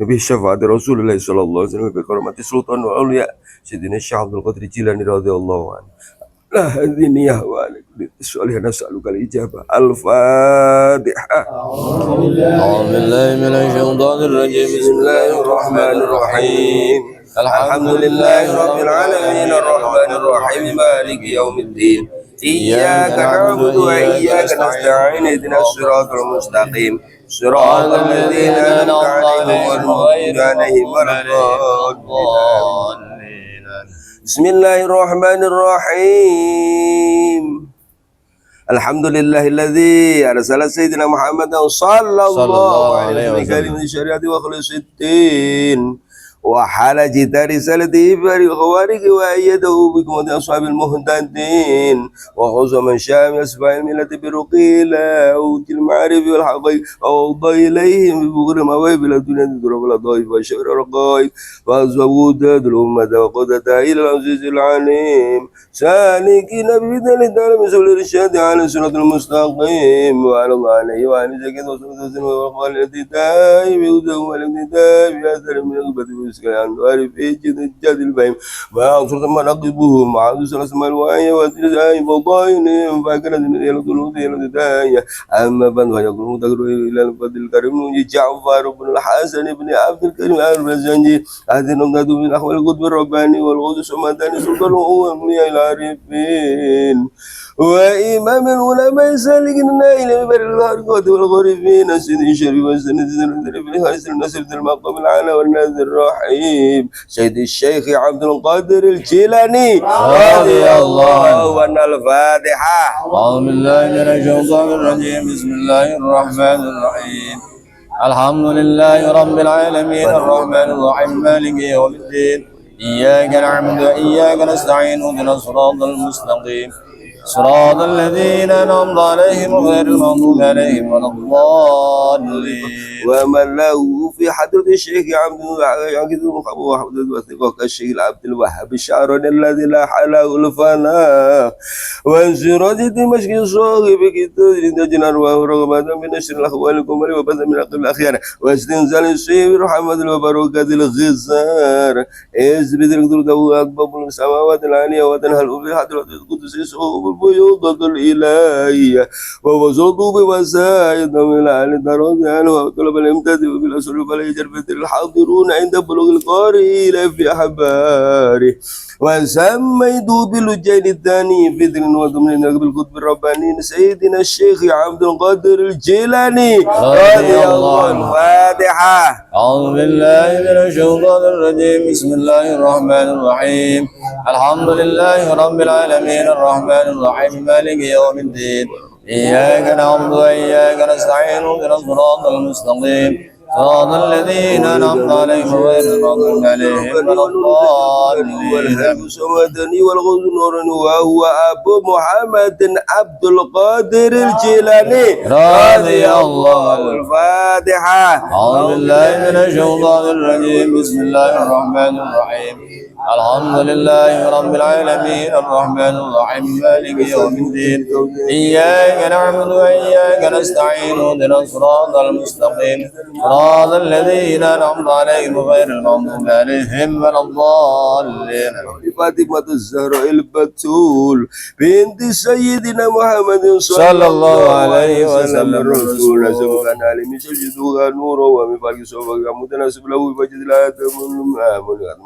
بشفاعة رسول الله صلى الله عليه وسلم بكرامة سلطان الأولياء سيدنا الشيخ عبد القادر الجيلاني رضي الله عنه. لا هذه نية وعليك السؤال نسألك الإجابة. الفاتحة. أعوذ بالله من الشيطان الرجيم بسم الله الرحمن الرحيم. الحمد لله رب العالمين الرحمن الرحيم مالك يوم الدين. إياك نعبد وإياك نستعين اهدنا الصراط المستقيم صراط الذين أنعمت عليهم غير المغضوب عليهم. بسم الله الرحمن الرحيم. الحمد لله الذي أرسل سيدنا محمد صلى الله عليه وسلم بكلمة الشريعة وخلص الدين وحال جدار رسالته بالخوارج وأيده بكم أصحاب المهتدين وخص من شاء من أسماء الملة برقي لا أوت المعارف والحقائق أوضى إليهم ببغر موائب الدنيا تضرب الضائف وشر الرقائق فأزودت الأمة وقدتها إلى العزيز العليم سالكين بذل تعالى من سبيل الرشاد على الصراط المستقيم وعلى الله عليه وعلى زكاة وصلاة وقال الابتداء بهدى والابتداء بأثر من الغبة عن عارف جد البهم وأنصر مناقبهم مع ثلاث ملوايا وثلاث فضائل فكانت من الخلود إلى الهداية. أما بعد فيقول تقرأ إلى الفضل الكريم جعفر بن الحسن بن عبد الكريم الرزنجي هذه النقطة من أحوال القطب الرباني والغوث السمداني سلطان الأولياء العارفين وإمام العلماء سالكين إلى بر الحركات والغريبين سيد الشريف والسند في حارس النسب المقام العالى والناذر الرحيم سيد الشيخ عبد القادر الجيلاني رضي الله عنه. الفاتحة. أعوذ بالله من الشيطان الرجيم بسم الله الرحمن الرحيم الحمد لله رب العالمين الرحمن الرحيم مالك يوم الدين إياك نعبد وإياك نستعين اهدنا الصراط المستقيم صراط الذين أنعمت عليهم غير المغضوب عليهم ولا الضالين. ومن له في حضرة الشيخ عبد العزيز وحمد وثقة الشيخ عبد الوهاب الشعراني الذي لا حله الفناء وانسراج دمشق الصاغي بكتاب تجنر وهو رغبة من نشر الأخوال الكمال وبث من أقل الأخيار واستنزال الشيخ رحمة وبركة الغزار إذ بدرك له أكبر السماوات العالية وتنهل في حضرة القدس صوب البيوضة الإلهية ووصلوا بوسائد من أهل الدرجة وطلب الامتداد بالأسر فلا يجرب الحاضرون عند بلوغ القارئ إلى في أحباره وسميت بالوجين الثاني فدر وضمن بالقطب الرباني سيدنا الشيخ عبد القادر الجيلاني رضي الله عنه. الفاتحة. أعوذ بالله من الشيطان الرجيم بسم الله الرحمن الرحيم الحمد لله رب العالمين الرحمن الرحيم مالك يوم الدين إياك نعبد وإياك نستعين اهدنا الصراط المستقيم صراط الذين أنعمت عليهم غير المغضوب عليهم ولا الضالين. والغوث نور وهو أبو محمد عبد القادر الجيلاني رضي الله عنه. الفاتحة. أعوذ بالله من الشيطان الرجيم بسم الله الرحمن الرحيم الحمد لله رب العالمين الرحمن الرحيم مالك يوم الدين إياك نعبد وإياك نستعين اهدنا الصراط المستقيم صراط الذين أنعمت عليهم غير المغضوب عليهم ولا الضالين. فاطمة الزهراء البتول بنت سيدنا محمد صلى الله عليه وسلم الرسول سبحان علم سجدها نور ومن فوق سبحانه متناسب له بجد لا تمن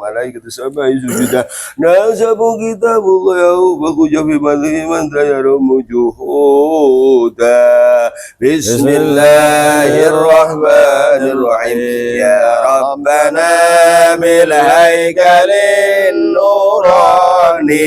ملائكة السماء سجدا ناسب كتاب الله فخرج في مذهب من يرم جهودا. بسم الله الرحمن الرحيم يا ربنا بالهيكل النوراني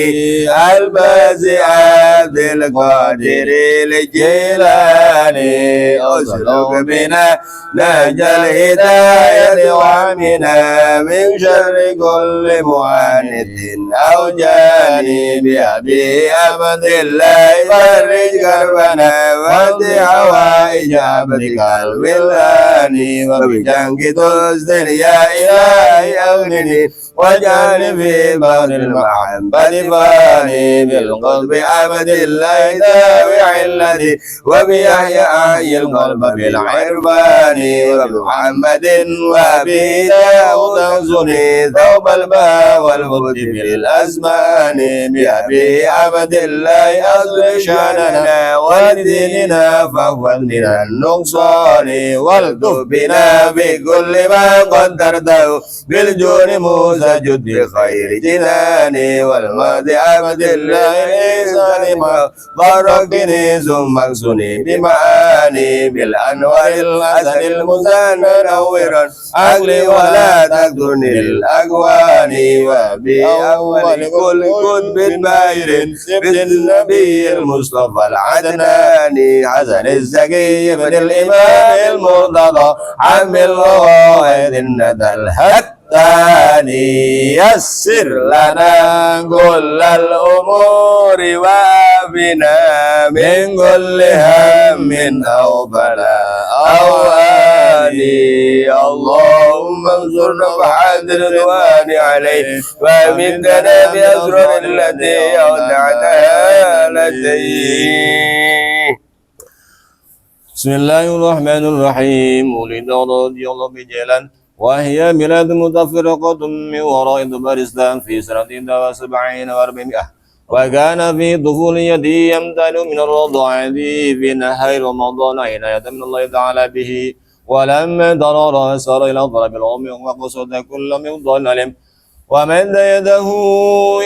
البازي عبد القادر الجيلاني أسلك بنا نهج الهداية وامنا من شر كل معاند أو جاني بأبي أبد الله فرج كربنا وانت حوائج عبدك الولاني وبجنك تزدر يا إلهي أغنني واجعلني في بحر المحبة فاني بالقلب عبد الله داوي علتي وبيحيى أحيي القلب بالعرفان وبمحمد وأبي داود أنزني ثوب الباء والبهد في الأزمان بأبي عبد الله أصل شأننا وديننا فهو من النقصان والطف بنا بكل ما قدرته بالجود موسى جد بخير جناني والمهد عبد الله الإحسان ما باركني ثم اكسني بمعاني بالأنوار الحسن المزان نورا عقلي ولا تقدرني للأكوان وبي أول كل كتب باير سبت النبي المصطفى العدناني حسن الزكي بن الإمام المرتضى عم الغائد الندى الهتاني يسر لنا كل الأمور وابنا من كل هم أو بلاء أو آني اللهم انصرنا بحد الرضوان عليه وامدنا بأسرار التي أودعتها لديه. بسم الله الرحمن الرحيم. ولد رضي الله بجلال وهي بلاد متفرقة من وراء دبرستان في سنة 77 و400 وكان في طفوليته يمتلئ من الرضاعة في نهار رمضان عناية من الله تعالى به ولما ضرر سار إلى طلب العلم وقصد كل مفضل علم ومد يده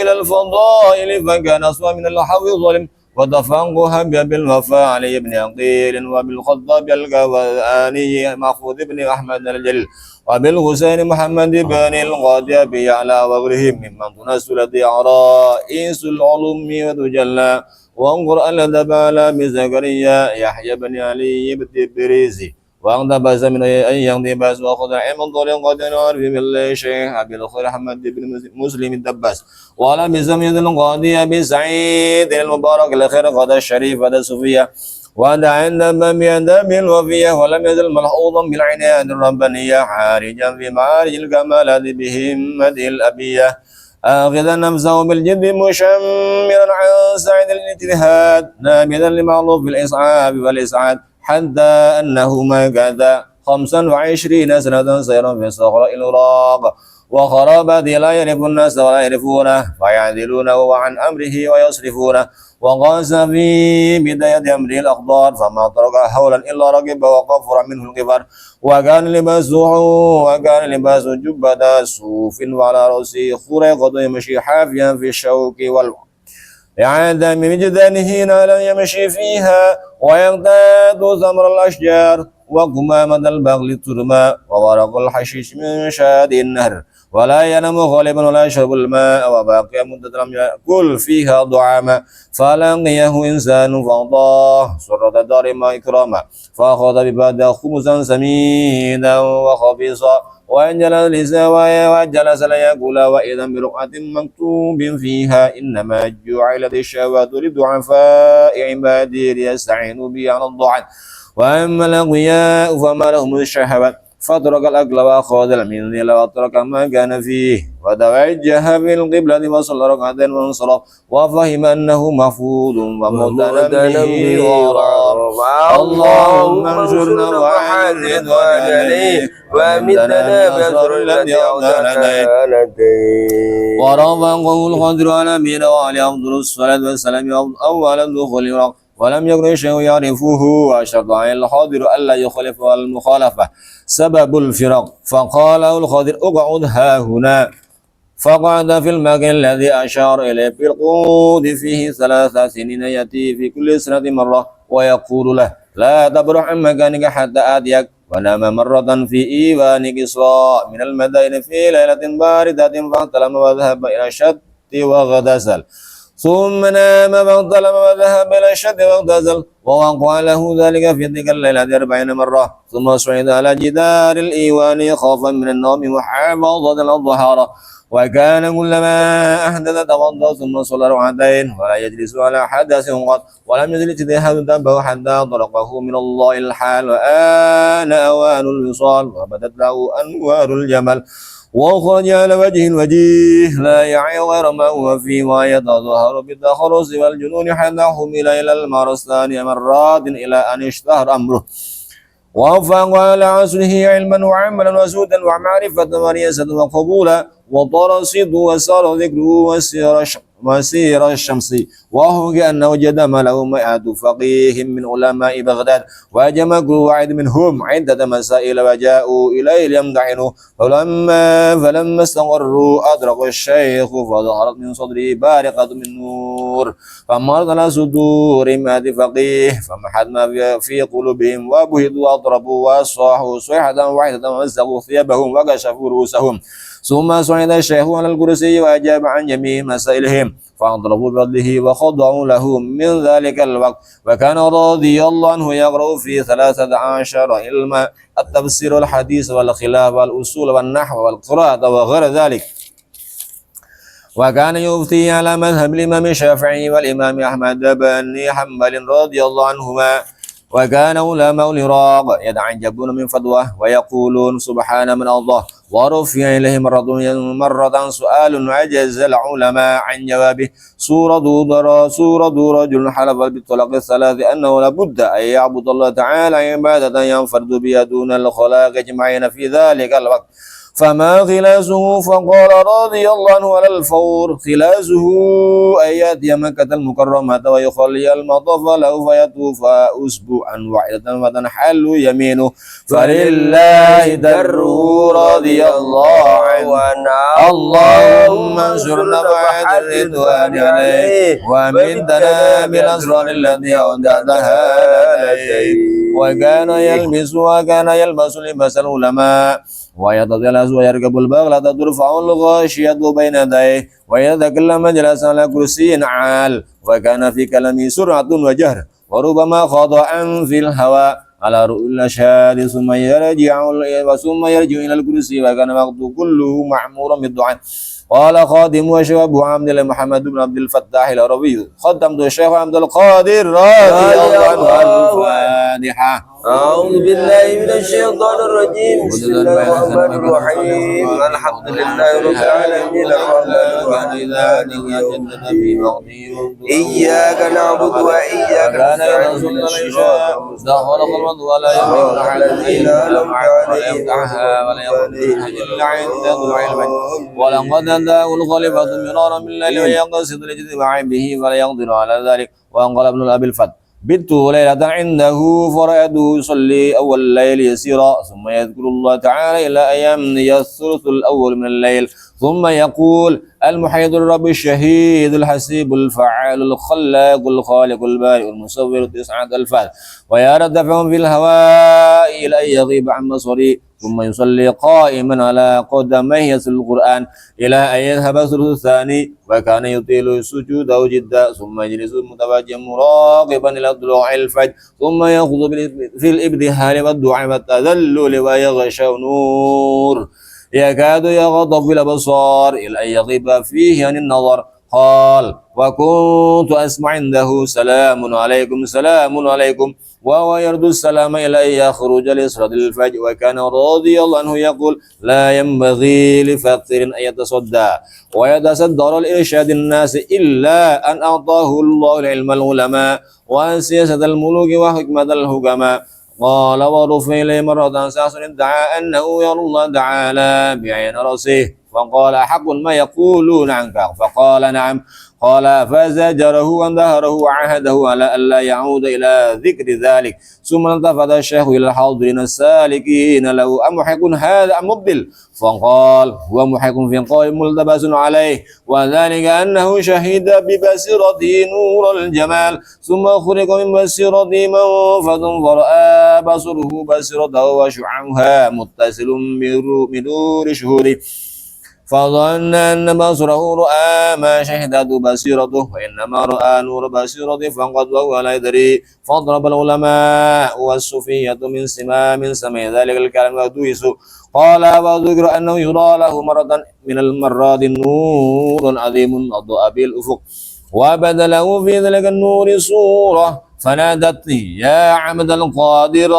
إلى الفضائل فكان أسوأ من الحظ ظلم وتفقها بالوفاء علي بن عقيل وبالخطاب الكواني محفوظ بن أحمد الجل وبالحسين محمد بن الغادي على وغيرهم ممن تنزل عرائس العلوم وتجلى وانظر الأدب على بزكريا يحيى بن علي بن بريزي واقتبس من أن يقتبس وأخذ علم طريقة عرف بالله شيخ أبي الخير أحمد بن مسلم الدباس ولم يزمد القاضي أبي سعيد المبارك الخير قد الشريف قد الصوفية ودعا النبى بأدب الوفية ولم يزل ملحوظا بالعناية الربانية حارجا في معارج الكمالات بهمة الأبية آخذا نفسه بالجد مشمرا عن سعيد الاجتهاد نابذا لمعروف الإسعاف والإسعاد حتى أنه ما كذا 25 سنة سيرا في صحراء العراق وخرابات لا يعرف الناس ولا يعرفونه فيعدلونه عن أمره ويصرفونه وقاس في بداية أمره الأخبار فما ترك حولا إلا ركب وقفر منه الكبر وكان لباس جبة صوف وعلى رأسه خريقة يمشي حافيا في الشوك والوقت إعادة من جدانه نالا يمشي فيها ويقتاد ثمر الأشجار وقمامة البغل ترمى وورق الحشيش من شاد النهر ولا ينام غالبا ولا يشرب الماء وباقي مدة لم يأكل فيها طعاما فلقيه إنسان فأعطاه سرة دار ما إكراما فأخذ ببعد خبزا سمينا وخبيصا وجلس ليأكل وإذا برقعة مكتوب فيها إنما جعلت الشهوات للضعفاء عبادي ليستعينوا به على الضعف وأما الأغنياء فما لهم الشهوات فترك الأكل وأخذ المنزل وترك ما كان فيه وتوجه بالقبلة وصلى ركعتين وانصرف وفهم أنه محفوظ ومدنا به وراء اللهم انصرنا وعزنا وجليه وامدنا بأسر الذي أودعنا ورافقه الخضر على أمير وعلي أفضل الصلاة والسلام أول دخول العراق ولم يكن شيء يعرفه وأشرط على الحاضر ألا يخالف المخالفة سبب الفراق فقال الخضر اقعد ها هنا فقعد في المكان الذي أشار إليه بالقعود فيه 3 سنين يأتي في كل سنة مرة ويقول له لا تبرح عن مكانك حتى آتيك ونام مرة في إيوان كسرى من المدائن في ليلة باردة فاحتلم وذهب إلى الشط واغتسل ثم نام فاغتلم وذهب إلى الشط واغتسل ووقع له ذلك في تلك الليلة 40 مرة ثم صعد على جدار الإيوان خوفا من النوم وحافظة على الظهارة وكان كلما أحدث توضأ ثم صلى ركعتين ولا يجلس على حدث قط ولم يزل اجتهاد دبه حتى طرقه من الله الحال وآن أوان الوصال وبدت له أنوار الجمل وخرج على وجه الوجيه لا يعي غير ما هو فيه ويتظاهر بالتخرص والجنون حتى حمل إلى المرة الثانية مرات إلى أن اشتهر أمره وأفاق على عصره علما وعملا وسودا ومعرفة ورياسة وقبولا وطرصد وسار ذكره وسير الشمس وهو كأنه وجد ما له مئات فقيه من علماء بغداد وجمع كل واحد منهم عدة مسائل وجاءوا إليه ليمتحنوا فلما استقروا أدرك الشيخ فظهرت من صدره بارقة من نور فمرت على صدور مئات فقيه فمحت ما في قلوبهم وبهدوا وأضربوا وصاحوا صيحة واحدة ومزقوا ثيابهم وكشفوا رؤوسهم ثم صعد الشيخ على الكرسي وأجاب عن جميع مسائلهم فانضربوا بفضله وخضعوا له من ذلك الوقت وكان رضي الله عنه يقرأ في 13 علما التفسير والحديث والخلاف والأصول والنحو والقراءة وغير ذلك وكان يفتي على مذهب الإمام الشافعي والإمام أحمد بن حنبل رضي الله عنهما وكان علماء العراق يتعجبون من فتواه ويقولون سبحان من الله ورفع إليه مرة سؤال عجز العلماء عن جوابه سورة رجل حلف بالطلاق الثلاث أنه لابد أن يعبد الله تعالى عبادة ينفرد بها دون الخلاق أجمعين في ذلك الوقت فما خلاسه فقال رضي الله عنه على الفور خلاسه أن يأتي مكة المكرمة ويخلي المطاف له فيطوف أسبوعا واحدة وتنحل يمينه فلله دره رضي الله عنه اللهم انصرنا بعد الرضوان عليه ومنتنا بالأسرار التي أودعتها عليه وكان يلبس لباس العلماء ويتجلس ويركب البغلة ترفع الغاشية بين يديه ويتكلم جلسا على كرسي عال وكان في كلامه سرعة وجهر وربما خاضع في الهواء على رؤوس الأشهاد ثم يرجع إلى الكرسي وكان وقته كله معمورا بالدعاء قال خادم وشباب عبد الله محمد بن عبد الفتاح العربي خدمت الشيخ عبد القادر رضي الله عنه الفاتحة أعوذ بالله من الشيطان الرجيم بسم الله الرحمن الرحيم الحمد لله رب العالمين الرحمن الرحيم إياك نعبد وإياك نستعين دخل الرد ولا يملك على لا يفتحها ولا يقضيها إلا عند العلم ولقد أتاه الخليفة مرارا بالليل ويقصد الاجتماع به فلا يقدر على ذلك وانقل ابن أبي الفتح بت ليلة عنده فرأيته يصلي أول الليل يسيرا ثم يذكر الله تعالى إلى أيام الثلث الأول من الليل ثم يقول المحيط الرب الشهيد الحسيب الفعال الخلاق الخالق البارئ المصور 9 ألفات ويرتفع في الهواء إلى أن يغيب عن بصري ثم يصلي قائما على قدميه يتلو القرآن إلى أن يذهب الثلث الثاني وكان يطيل سجوده جدا ثم يجلس متوجها مراقبا إلى طلوع الفجر ثم يأخذ في الابتهال والدعاء والتذلل ويغشى نور يكاد يغضب الأبصار إلى أن يغيب فيه عن النظر قال وكنت أسمع عنده سلام عليكم سلام عليكم وهو يرد السلام إلى أن يخرج لصلاة الفجر وكان رضي الله عنه يقول لا ينبغي لفقير أن يتصدى ويتصدر الإرشاد الناس إلا أن أعطاه الله العلم العلماء وسياسة الملوك وحكمة الحكماء قال ورفع إليه مرة ساس ادعى أنه يرى الله تعالى بعين رأسه فقال حق ما يقولون عنك فقال نعم قال فزجره وانتهره وعهده على ألا يعود إلى ذكر ذلك ثم التفت الشيخ إلى الحاضرين السالكين له أمحق هذا أم مبدل فقال هو محق في قول ملتبس عليه وذلك أنه شهد ببصيرته نور الجمال ثم خلق من بصيرته منفذ فرأى بصره بصيرته وشعاعها متصل بنور شهوده فظن أن بصره رأى ما شهدته بصيرته وإنما رأى نور بصيرته فقد وهو لا يدري فاضرب العلماء والصوفية من سمع ذلك الكلام ودويس قال وذكر أنه يرى له مرة من المرات نور عظيم أضاء بالأفق وبدا له في ذلك النور صورة فنادتني يا عبد القادر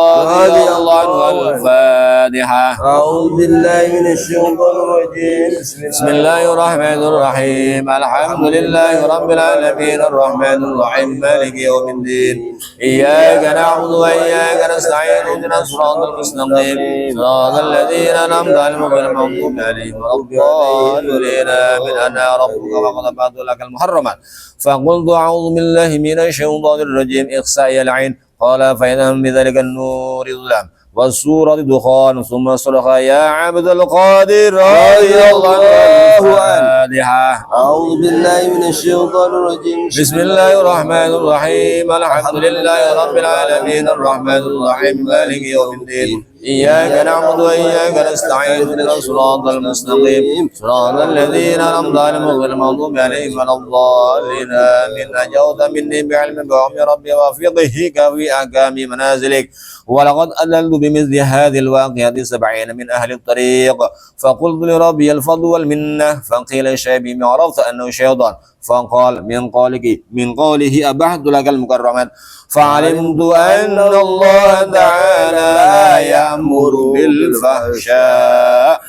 رضي الله عنه. الفاتحة. أعوذ بالله من الشيطان الرجيم. بسم الله الرحمن الرحيم. الحمد لله رب العالمين الرحمن الرحيم مالك يوم الدين. إياك نعبد وإياك نستعين اهدنا الصراط المستقيم صراط الذين أنعمت عليهم غير المغضوب عليهم ولا الضالين آمين. أنا ربك وقد بعث لك المحرمات فقلت أعوذ بالله من الشيطان الرجيم اخسأ يا العين. قال فإذا بذلك النور ظلام والصورة دخان ثم صرخ يا عبد القادر رضي الله عنه. أعوذ بالله من الشيطان الرجيم. بسم الله الرحمن الرحيم. الحمد لله رب العالمين الرحمن الرحيم مالك يوم الدين. إياك نعبد وإياك نستعين اهدنا الصراط المستقيم صراط الذين أنعمت عليهم غير المغضوب عليهم ولا الضالين آمين. أجوت مني بعلم بعلم ربي وفقهك في أحكام منازلك ولقد أدلت بمثل هذه الواقعة 70 من أهل الطريق فقلت لربي الفضل والمنة فقيل شيبي عرفت أنه شيطان فقال من قوله أبحت لك المكرمات فعلمت أن الله تعالى يأمر بالفحشاء.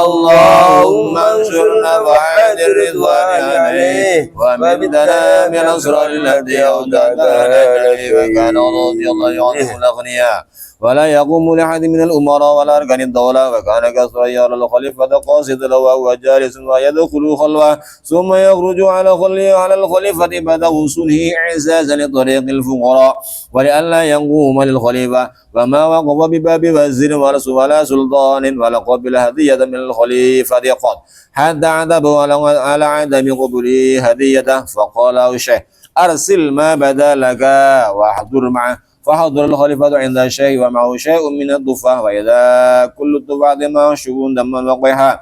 اللهم انصرنا بعد الرضوان عليه ومدنا من أسرار الذي أودعتنا إليه وكان رضي الله عنه الأغنياء ولا يقوم لأحد من الأمراء ولا أركان الدولة وكان كثر يرى الخليفة قاصد له وهو جالس ويدخل خلوة ثم يخرج على الخليفة بعد وصوله إعزازا لطريق الفقراء ولئلا يقوم للخليفة وما وقف بباب وزير ولا سلطان ولا قبل هدية من الخليفة قط حتى عتبه على عدم قبول هديته فقال الشيخ أرسل ما بدا لك واحضر معه فحضر الخليفة عند الشيخ ومعه شيء من الضفة وإذا كل الضفة معه شؤون دما وقيحا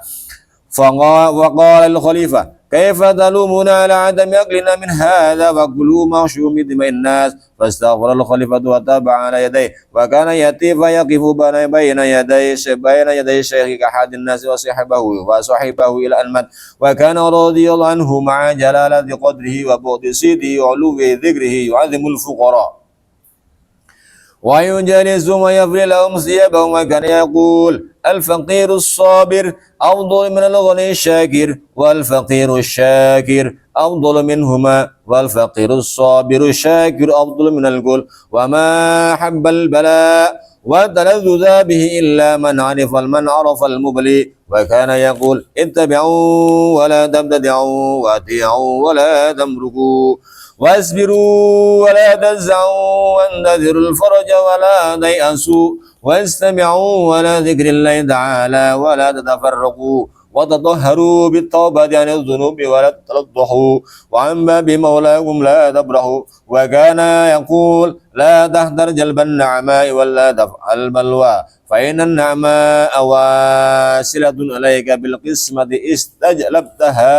فقال الخليفة كيف تلومون على عدم أكلنا من هذا وكلوا مغشوم بدماء الناس فاستغفر الخليفة وتابع على يديه وكان يأتي فيقف بين يدي الشيخ كأحد الناس وصحبه إلى أن مات وكان رضي الله عنه مع جلالة قدره وبعد سيده وعلو ذكره يعظم الفقراء ويجالس ويفري لهم ثيابهم وكان يقول الفقير الصابر أفضل من الغني الشاكر والفقير الشاكر أفضل منهما والفقير الصابر الشاكر أفضل من الكل وما حب البلاء وتلذذ به إلا من عرف المبلي وكان يقول اتبعوا ولا تبتدعوا واتيعوا ولا تمركوا واصبروا ولا تجزعوا وانتظروا الفرج ولا تيأسوا واستمعوا ولا ذكر الله تعالى ولا تتفرقوا وتطهروا بالتوبة عن الذنوب ولا تلطحوا وعن باب مولاكم لا تبرحوا وكان يقول لا تحذر جلب النعماء ولا دفع البلوى فإن النعماء واصلة عليك بالقسمة استجلبتها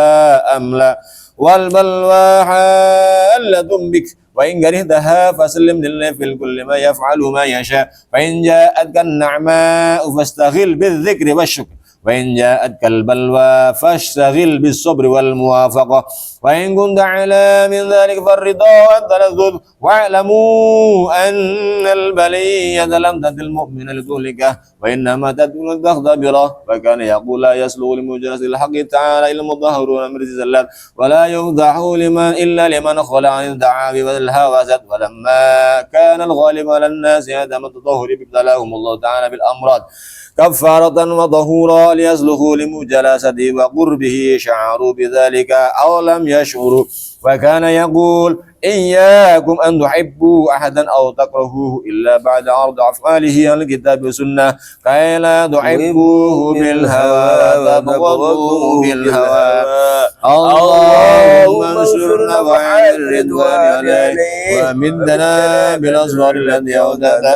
أم لا والبلوى حالة بك وإن كرهتها فسلم لله في كل ما يفعل ما يشاء فإن جاءتك النعماء فاستغل بالذكر والشكر وإن جاءتك البلوى فاشتغل بالصبر والموافقة وإن كنت على من ذلك فالرضا والتلذذ واعلموا أن البلية لم تأت المؤمن لتهلكه وإنما تدعو لتختبره وكان يقول لا يسلو لمجلس الحق تعالى إلا المطهرون من رجس اللات ولا يفضح إلا لمن خلع عن الدعاء والهوسات ولما كان الغالب على الناس عدم التطهر ابتلاهم الله تعالى بالأمراض كفارة وطهورا ليسلكوا لمجالسته وقربه شعروا بذلك أو لم يشعروا وكان يقول إياكم أن تحبوا أحدا أو تكرهوه إلا بعد عرض أفعاله عن الكتاب والسنة كي لا تحبوه بالهوى تبغضوه بالهوى اللهم انصرنا وعلى الرضوان عليك ومدنا بالأسرار التي أودعتنا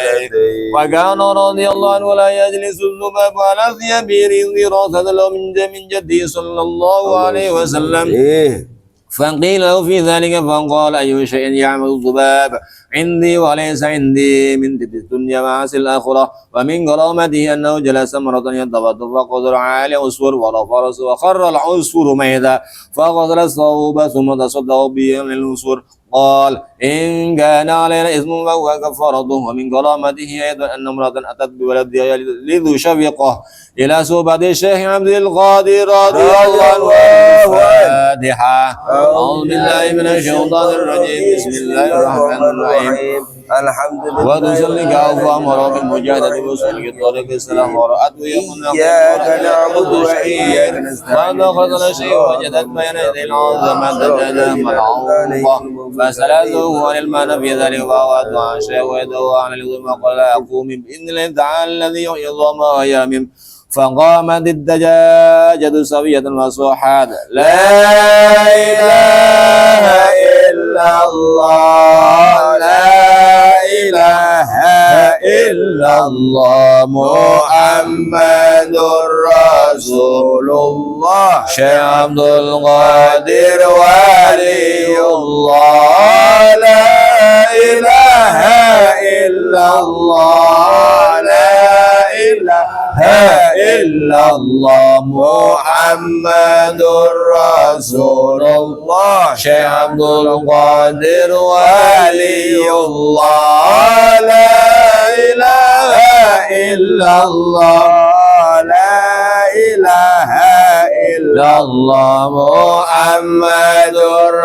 إليك وكان رضي الله عنه لا يجلس الذباب على ثيابه دراسة له من جده صلى الله عليه وسلم فقيل له في ذلك فقال أي شيء يعمل الذباب عندي وليس عندي من تلك الدنيا معاصي الآخرة. ومن كرامته أنه جلس مرة يتبط فقدر عليه عصفور ولا فرس وخر العصفور ميتا فغسل الثوب ثم تصدق به من العصفور. قال إن كان علينا إثم فهو كفارته. ومن كرامته أيضا أن امرأة أتت بولدها لذو شفقة إلى صحبة الشيخ عبد القادر رضي الله عنه. الفاتحة. أعوذ بالله من الشيطان الرجيم. بسم الله الرحمن الرحيم. الحمد لله وتسلك أوفى بالمجاهدة بوصول طريق السلام ورأته يمنى إياك نعبد وإياك نستعين فأخذنا شيء وجدت بين يدي العظمى تجدها ملعوبة فسألته عن المعنى في ذلك فأخذت عن شيء ويدعو عن العظمى قال أقوم بإذن الله تعالى الذي يحيي العظام وهي رميم. فقامت الدجاجة سوية وصاحت لا إله إلا الله لا إله إلا الله محمد رسول الله. شيخ عبد القادر ولي الله لا إله إلا الله لا إله إلا الله محمد رسول الله. شيخ عبد القادر ولي الله لا إله إلا الله لا إله إلا الله محمد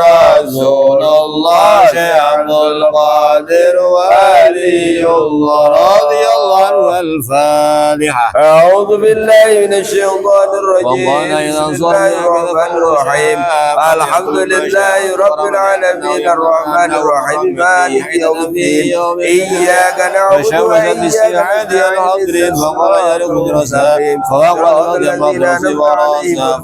رسول الله. شيخ عبد القادر ولي الله رضي الله عنه. الفاتحة. أعوذ بالله من الشيطان الرجيم. بسم الله الرحمن الرحيم. الحمد لله رب العالمين الرحمن الرحيم مالك يوم الدين إياك نعبد وإياك نستعين فقال يا رب الرسول فوقد الذين أنعمت عليهم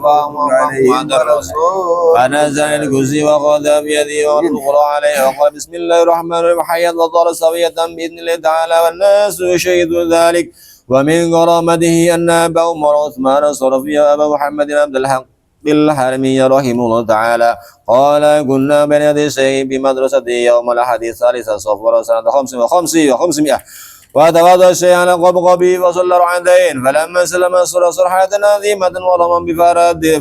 فنزل الكرسي وخذ بيده والأخرى عليه وقال بسم الله الرحمن الرحيم. حي الضر سوية بإذن الله تعالى والناس يشهدون ذلك. ومن كرامته أن أبا عمر عثمان الصرفي وأبا محمد عبد الحق الحرمي رحمه الله تعالى قال كنا بين يدي الشيخ بمدرسته يوم الأحد الثالث صفر سنة 55 وتواضع الشيخ على قبقبه وصلى ركعتين فلما سلم صرحة عظيمة ورمى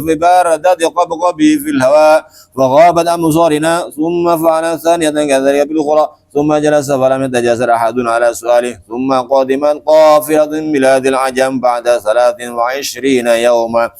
بباردة قبقبه في الهواء فغابت عن بصرنا ثم فعل ثانية كذلك بالأخرى ثم جلس فلم يتجاسر أحد على سؤاله ثم قادما قافلة من بلاد العجم بعد 23 يوما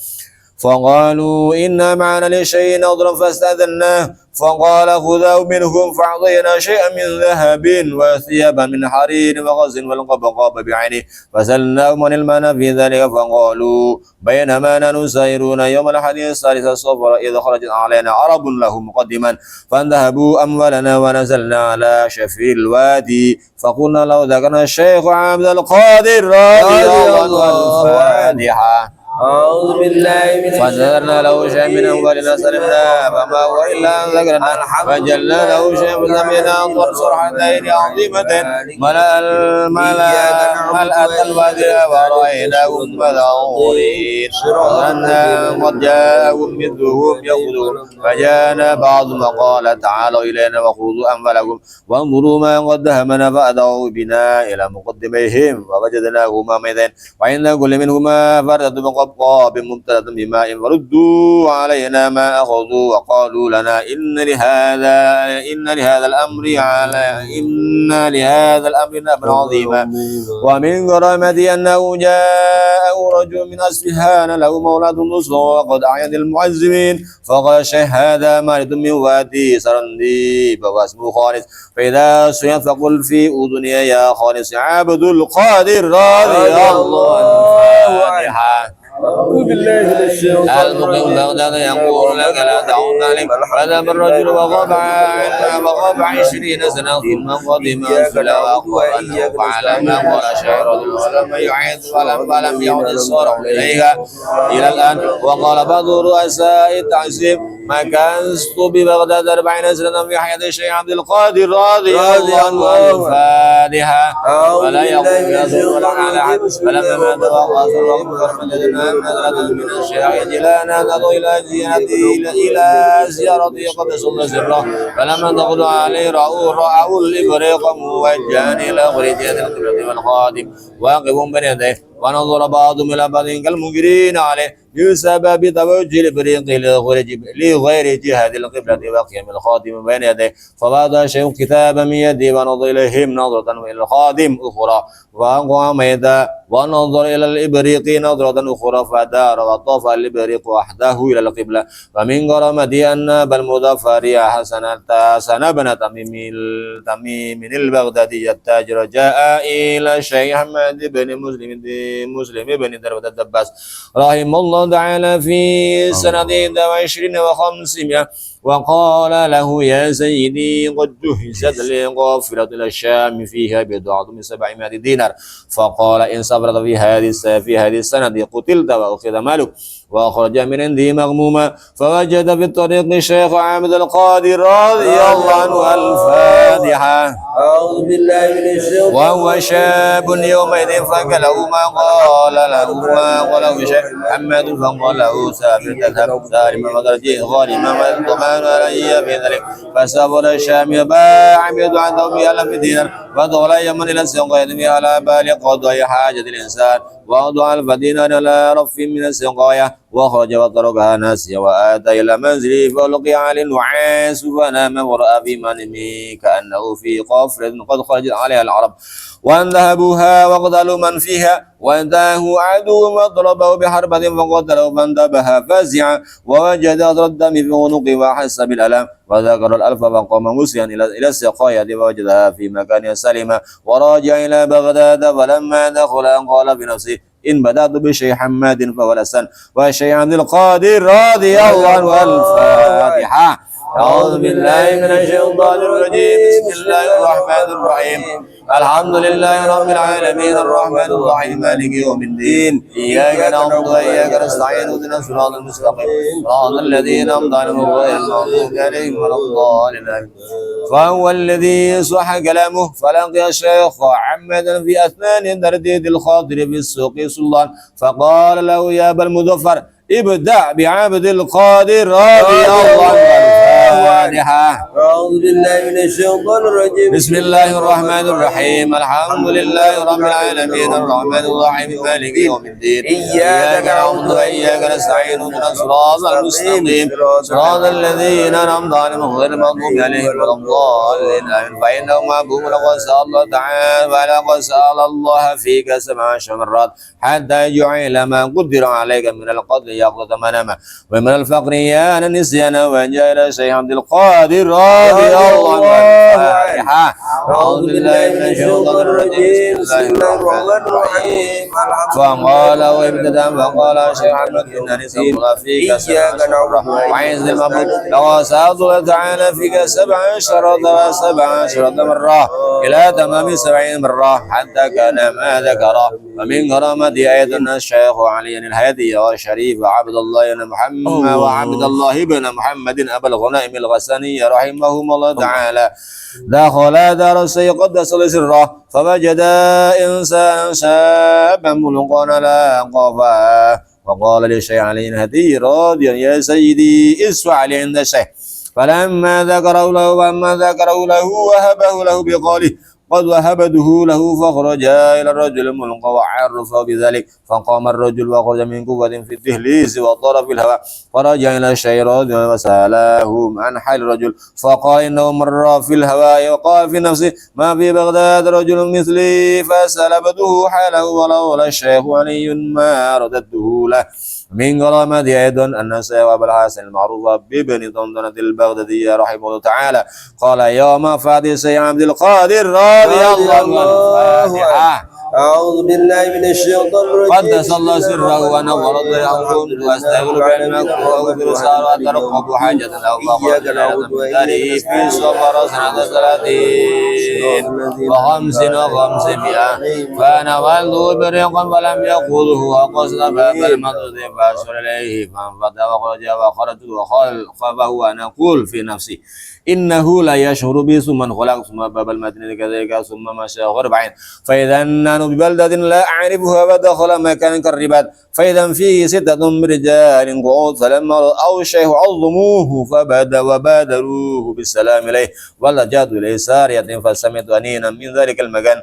فقالوا إن معنا لشيء نظرا فاستأذناه فقال خذوا منهم فأعطينا شيئا من ذهب وثيابا من حرير وغزل والقبقاب بعينه فسألناهم عن المعنى في ذلك فقالوا بينما نحن سائرون يوم الحديث الثالث الصفر إذا خرجت علينا عرب له مقدما فانذهبوا أموالنا ونزلنا على شفير الوادي فقلنا له ذكرنا الشيخ عبد القادر رضي الله عنه. أعوذ بالله من فجعلنا له شيئا من أموالنا سلمنا فما هو إلا أن ذكرنا فجعلنا له شيئا من ذنبنا انظر صرحتين عظيمتين ملأت الوادي ورأيناهم مذعورين وظننا قد جاءهم مثلهم يأخذون فجاءنا بعضهم قال تعالوا إلينا وخذوا أموالكم وانظروا ما قد دهمنا فأتوا بنا إلى مقدميهم فوجدناهما ميتين وعند كل منهما فردة قاب ممتلئ بماء وردوا علينا ما أخذوا وقالوا لنا إن لهذا الأمر نبأ عظيما. ومن كرامته أنه جاء رجل من أصفهان له مولاة نصر وقد أعين المعزمين فقال الشيخ هذا مالد من وادي سرنديب واسمه خالص فإذا سئلت فقل في أذني يا خالص عبد القادر رضي الله عنه. أعوذ بالله من الشيطان المقيم بغداد يقول لك لا تعود عليك فذهب الرجل وغاب 20 سنة ثم قدم فلا وإياك فعل ما قال شاعر ولم يعد فلم يعد الصارع إليها إلى الآن. وقال بعض رؤساء التعذيب مكثت ببغداد 40 سنة في حياة الشيخ عبد القادر رضي الله عنه. الفاتحة. ولا يقول يصوم ولا على أحد. فلما مات وقع الله من الشيخ جلانا نظر إلى زيارته قدس الله سره. فلما دخلوا عليه رأوا الإبريق موجها إلى خريجة القبلة والخادم واقف بين يديه، ونظر بعضهم إلى بعض كالمجرين عليه بسبب توجه الإبريق لغير جهة القبلة وقيام الخادم بين يديه. فبعد شيخ كتابا من يده ونظر إليهم نظرة إلى الخادم أخرى، وقام يده ونظر إلى الإبريق نظرة أخرى، فدار وطاف الإبريق وحده إلى القبلة. فمن غرامته أن أبا المظفر حسن بن تميم البغدادي التاجر جاء إلى الشيخ أحمد بن مسلم بن دربة الدباس رحمه الله تعالى في سنة 21 و500، وقال له: يا سيدي قد جهزت لي قافلة إلى الشام فيها بضعة من 700 دينار. فقال: إن صبرت في هذه السنة قتلت وأخذ مالك. وأخرج من عنده مغموما، فوجد في الطريق الشيخ عبد القادر رضي الله عنه. الفاتحة. أعوذ بالله من الشيطان. وهو شاب يومئذ فكله ما قال له شيخ محمد، فقال له: سافر تذهب سالما وترجيه غانما والضمان علي في ذلك. فسافر الشام باع عنده ب1000 دينار، ودخل اليمن إلى السقاية على بال قضاء حاجة الإنسان، ووضع 1000 دينار على رف من السقاية، وخرج وتركها ناسيا، وآتى إلى منزله فألقي عليه النعاس فنام، ورأى في منامه كأنه في قفرة قد خرجت عليها العرب وانذهبوها وقتلوا من فيها، وانتهاه عدو وضربه بحربة فقتله، فانتبه فزع ووجد أثر الدم في عنقه وأحس بالألم، وذكر الألف فقام مسيا إلى السقاية فوجدها في مكان سليم، وراجع إلى بغداد. فلما دخل قال في نفسه: إن بدأت بالشيخ حماد فهو الحسن والشيخ عبد القادر رضي الله عنه. الفاتحة. أعوذ بالله من الشيطان الرجيم. بسم الله الرحمن الرحيم. الحمد لله رب العالمين الرحمن الرحيم مالك يوم الدين. إياك نعبد وإياك نستعين اهدنا الصراط المستقيم صراط الذين أنعمت عليهم غير المغضوب عليهم ولا الضالين. فهو الذي صح كلامه. فلقي الشيخ محمد في أثناء ترديد الخاطر في السوق سلطان، فقال له: يا أبا المظفر، ابدأ بعبد القادر رضي الله عنه. الفاتحة. أعوذ بالله من الشيطان الرجيم. بسم الله الرحمن الرحيم. الحمد لله رب العالمين الرحمن الرحيم مالك يوم الدين. إياك نعبد وإياك نستعين اهدنا الصراط المستقيم صراط الذين أنعمت عليهم غير المغضوب عليهم ولا الضالين. فإنه معبود وقد سأل الله تعالى ولقد سأل الله فيك 17 مرات حتى يجعل ما قدر عليك من القتل يقضى منامه، ومن الفقر يانا النسيان، وجاء إلى الشيخ عبد القادر رضي الله عنه. الفاتحة. أعوذ بالله من الشيطان الرجيم. بسم الله الرحمن الرحيم. فقال وابتدأ فقال الشيخ محمد: إنني سأقول فيك إياك نعبد وعز المعبود لو سألت الله تعالى فيك 17 مرة إلى تمام 70 مرة حتى كان ما ذكر. ومن كرامة أيضا الشيخ علي الهادي والشريف وعبد الله بن محمد وعبد الله بن محمد أبا الغنائم الغساني رحمهم الله تعالى دخل دار الشيخ قدس سره، فوجد إنسانا شابا ملقا لا قفاه، وقال للشيخ علي الهادي راضيا: يا سيدي اسمع لي عند الشيخ. فلما ذكره له وهبه له بقوله: قد وهبته له، فخرج إلى الرجل الملقى وعرفه بذلك، فقام الرجل وخرج من قوة في الدهليز وطار في الهواء، فرجع إلى الشيخ وسأله عن حال الرجل، فقال: إنه مر في الهواء، وقال في نفسه: ما في بغداد رجل مثلي، فسلبته حاله ولولا الشيخ علي ما رددته له. من كرامة أيضا أن الشيخ أبا الحسن المعروف بابن طنطنة البغدادي رحمه الله تعالى قال: يوم وفاة الشيخ عبد القادر رضي الله عنه. أعوذ بالله من الشيطان الرجيم. قدس الله سره ونور ضيعكم واستغفر بعلمكم واغفر سارة ترقب حاجة أو إياك مخرج نعبد من وإياك داره في نستعين. صبر سنة ثلاثين و500 فنولوا بريقا فلم يأخذه وقصد باب المضض فأشر إليه فانفتح وخرج وخرجت وخلفه وأنا أقول في نفسي إنه لا يشعر بي ثم انخلق ثم باب المدينة كذلك ثم مشى غربعين فإذا نحن ببلدة لا أعرفها فدخل مكان كالرباط فإذا فيه 6 رجال قعود فلما رأوا الشيخ عظموه وبادروه بالسلام إليه ولجأت إليه سارية فسمعت أنينا من ذلك المكان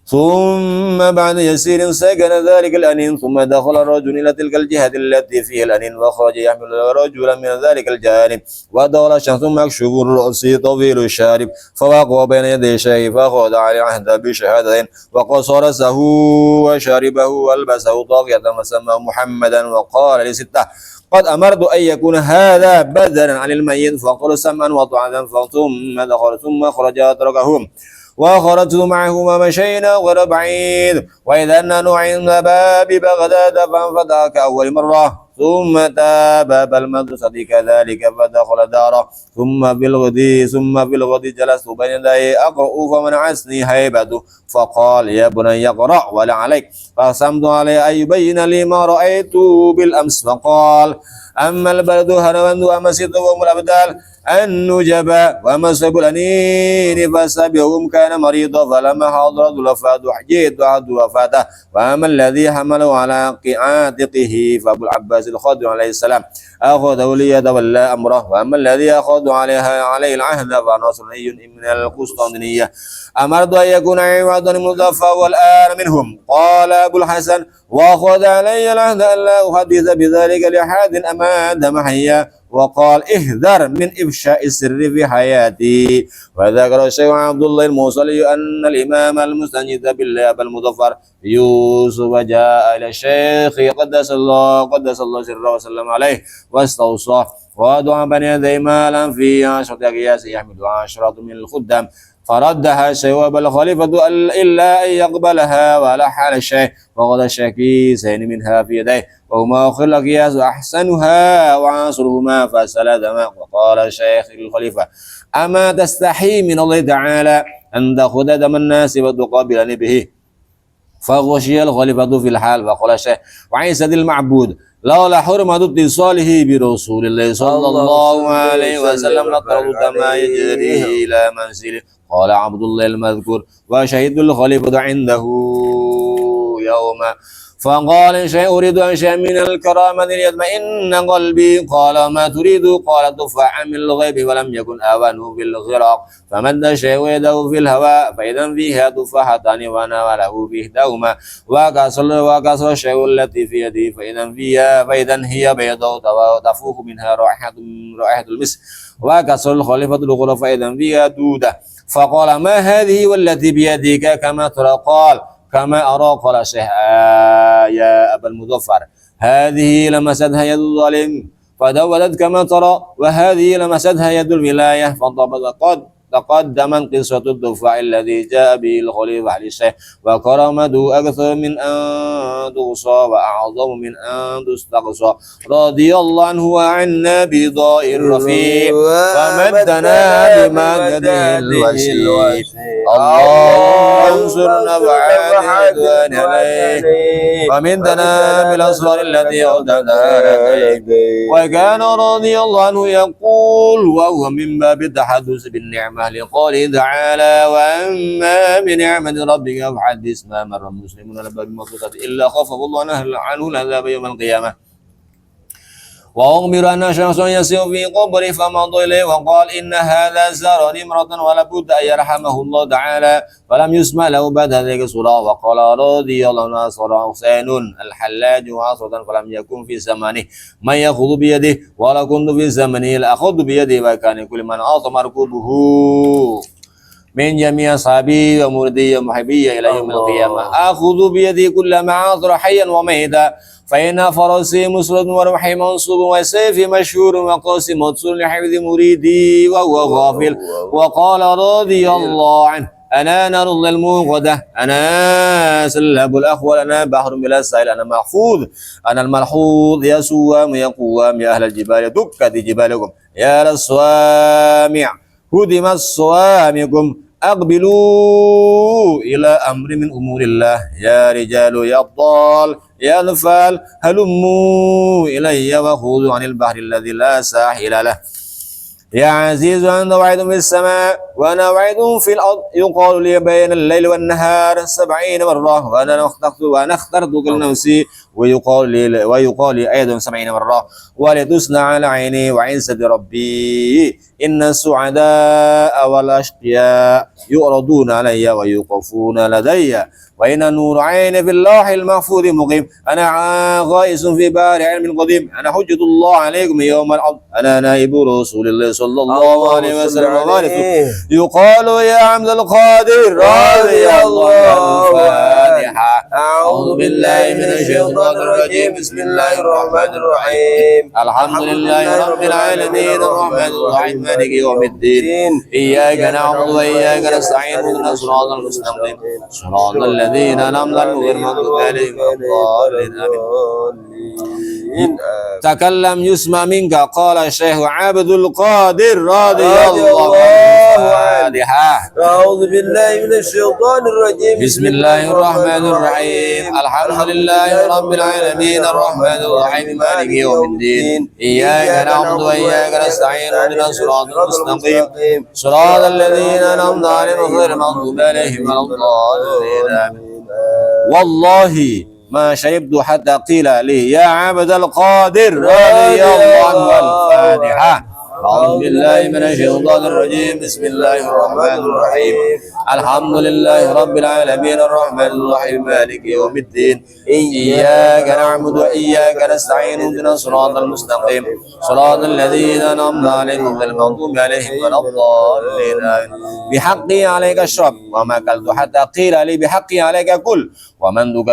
ثم بعد يسير سكن ذلك الأنين ثم دخل الرجل إلى تلك الجهة التي فيها الأنين وخرج يحمل رجلا من ذلك الجانب ودخل الشمس مكشوف الرأس طويل الشارب فوقع بين يدي الشيخ فأخذ على عهد بشهادتين وقص رأسه وشربه والبسه طاغية وسمى محمدا وقال لستة قد أمرت أن يكون هذا بدلا عن الميت فقل سمعا وطاعة ثم دخل ثم خرج وتركهم وخرجت معهما مشينا غير بعيد وإذا نحن عند باب بغداد فانفتح كأول مرة ثم تاب بالمدرسة كذلك فدخل داره ثم في الغد جلست بين يديه أقرأ فمنعتني هيبته فقال يا بني اقرأ ولا عليك فقسمت عليه أن يبين لي ما رأيت بالأمس فقال أما البلد هنوند ومسيط وهم الأبدال النجبة ومسب الأنين فسبهم كان مريضا فلما حضر الوفاة حجيت عد وفاته وأما الذي حمله على عاتقه فأبو العباس الخضر عليه السلام أخذه ليتولى أمره وأما الذي أخذ عليه العهد فنصري من القسطنطينية أمرت أن يكون عوضا المضافى والآن منهم قال أبو الحسن وأخذ علي العهد أن لا أحدث بذلك لأحد أماد محيا وقال احذر من إفشاء السر في حياتي وذكر الشيخ عبد الله الموصلي أن الإمام المستنجد بالله أبا المظفر يوسف جاء إلى الشيخ قدس الله سره وسلم عليه واستوصاه ودعا بين يدي مالا في 10 أكياس يحمل 10 من الخدام فردها الشيخ الخليفة إلا أن يقبلها ولا حال الشيخ وقد الشكيسين منها في يديه وهما آخر الأكياس أحسنها وعنصرهما فسلدهما وقال الشيخ الخليفة أما تستحي من الله تعالى أن تأخذ دم الناس وتقابلني به فغشي الخليفة في الحال وقال الشيخ وعيسى المعبود لولا حرمة اتصاله برسول الله صلى الله عليه وسلم لطرد ما يجريه إلى منزله قال عبد الله المذكور وشهد الخليفة عنده يوما فقال شيء أريد أشياء من الكرامة ليطمئن قلبي قال ما تريد قال تفاحا من الغيب ولم يكن آوانه بالغراق فمد الشيء يده في الهواء فإذا فيها تفاحتان وناوله بإحداهما وكسر الشيء التي في يده فإذا هي بيضاء تفوح منها رائحة المسك وكسر الخليفة الأخرى فإذا فيها دودة فقال ما هذه والتي بيدك كما ترى قال كما أرى قال الشيخ يا أبا المظفر هذه لمستها يد الظالم فدولت كما ترى وهذه لمستها يد الولاية فانضبط قد تقدمت قصة الدفاع الذي جاء به الخليفة عليه الشيخ وكرامته أكثر من أن تقصى وأعظم من أن تستقصى رضي الله عنه وعنا بضاء الرفيق ومدنا بمدده الوسيع الله انصرنا وعاد عليه ومدنا بالأسرار التي أودتها لديه وكان رضي الله عنه يقول وهو من باب التحدث بالنعمة لقوله تعالى وأما بنعمة ربك فحدث ما مر المسلمون لباب المخلوقات إلا خفف الله عنه العذاب يوم القيامة وأخبر أن شخصا يسير في قبره فمضى إليه وقال إن هذا زارني امرأة ولابد أن يرحمه الله تعالى فلم يسمع له بعد ذلك الصلاة وقال رضي الله عنه صلى حسين الحلاج عصرة فلم يكن في زمانه من يأخذ بيده ولا كنت في زمنه لأخذ بيده وكان كل من أعطى مركوبه من جميع أصحابي ومردي ومحبي إلى يوم القيامة أخذ بيدي كل ما عاصر حيا وميتا فإن فرسي مسرد ورمحي منصوب وسيفي مشهور وقاسي مدسور لحفظ مريدي وهو غافل وقال رضي الله عنه أنا نار الموقدة، أنا سلب الأخوال، أنا بحر بلا سائل، أنا محفوظ، أنا الملحوظ، يا سوام يا قوام يا أهل الجبال دكت جبالكم، يا للصوامع هدم الصوامكم، أقبلوا إلى أمر من أمور الله، يا رجال يا أبطال يا نفال هلموا إلي وخذوا عن البحر الذي لا ساحل له، يا عزيز أنت وعد في السماء وأنا وعد في الأرض، يقال لي بين الليل والنهار 70 مرة وأنا اخترتك لنفسي، ويقال لي أيضا 70 مرة ولتصنع على عيني وعزة ربي، إن السعداء والأشقياء يعرضون علي ويوقفون لدي، وإن نور عيني في اللوح المحفوظ مقيم، أنا غائس في بار علم قديم، أنا حجة الله عليكم يوم العرض، أنا نائب رسول الله صلى الله عليه وسلم وغالبه، يقال يا عبد القادر رضي الله عنه. الفاتحة. أعوذ بالله من الشيطان الرجيم، بسم الله الرحمن الرحيم، الحمد لله رب العالمين الرحمن الرحيم مالك يوم الدين، إياك نعبد وإياك نستعين اهدنا الصراط المستقيم صراط الذين أنعمت عليهم غير المغضوب عليهم ولا الضالين آمين. تكلم يسمع منك، قال الشيخ عبد القادر رضي الله عنه. أعوذ بالله من الشيطان الرجيم، بسم الله الرحمن الرحيم، الحمد لله رب العالمين الرحمن الرحيم مالك يوم الدين، إياك نعبد وإياك نستعين اهدنا الصراط المستقيم صراط الذين أنعمت عليهم غير المغضوب عليهم ولا الضالين آمين. والله ما شربت حتى قيل لي يا عبد القادر رضي الله عنه. الفاتحة. أعوذ بالله من الشيطان الرجيم، بسم الله الرحمن الرحيم، الحمد لله رب العالمين الرحمن الرحيم مالك يوم الدين، إياك نعبد وإياك نستعين اهدنا الصراط المستقيم صراط الذين أنعمت عليهم غير المغضوب عليهم ولا الضالين بحقي عليك الشرب وما أكلت حتى قيل لي بحقي عليك كل، ومن ذك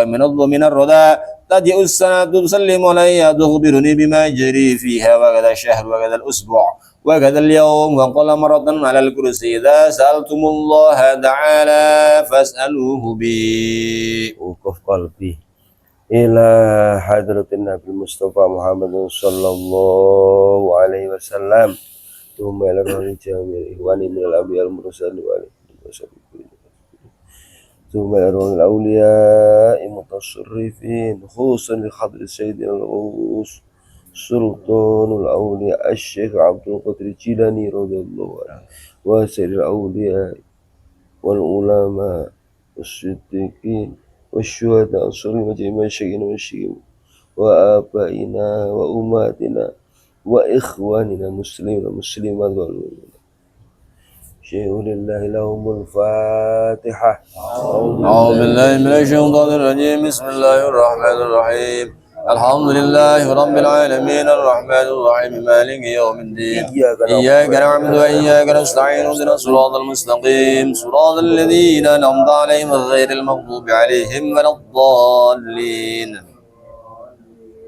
من الردى تجئ السنة تسلم علي تخبرني بما يجري فيها، وكذا الشهر وكذا الأسبوع وكذا اليوم، وقال مرة على الكرسي إذا سألتم الله تعالى فاسألوه بي. وقف قلبي إلى حضرة النبي المصطفى محمد صلى الله عليه وسلم، ثم إلى روح جميع الإخوان من الأنبياء المرسلين ثم إلى روح الأولياء المتصرفين، خصوصا لحضرة سيدنا الغوث سلطان الأولياء الشيخ عبد القادر الجيلاني رضي الله عنه، وسائر الأولياء والعلماء والصديقين والشهداء الصالحين وجميع المشايخين والشيخين وآبائنا وأمهاتنا وإخواننا المسلمين والمسلمات والمؤمنين. شيخ لله لهم الفاتحة. أعوذ بالله من الشيطان الرجيم، بسم الله الرحمن الرحيم، الحمد لله رب العالمين الرحمن الرحيم مالك يوم الدين، إياك نعبد وإياك نستعين اهدنا الصراط المستقيم صراط الذين أنعمت عليهم غير المغضوب عليهم ولا الضالين.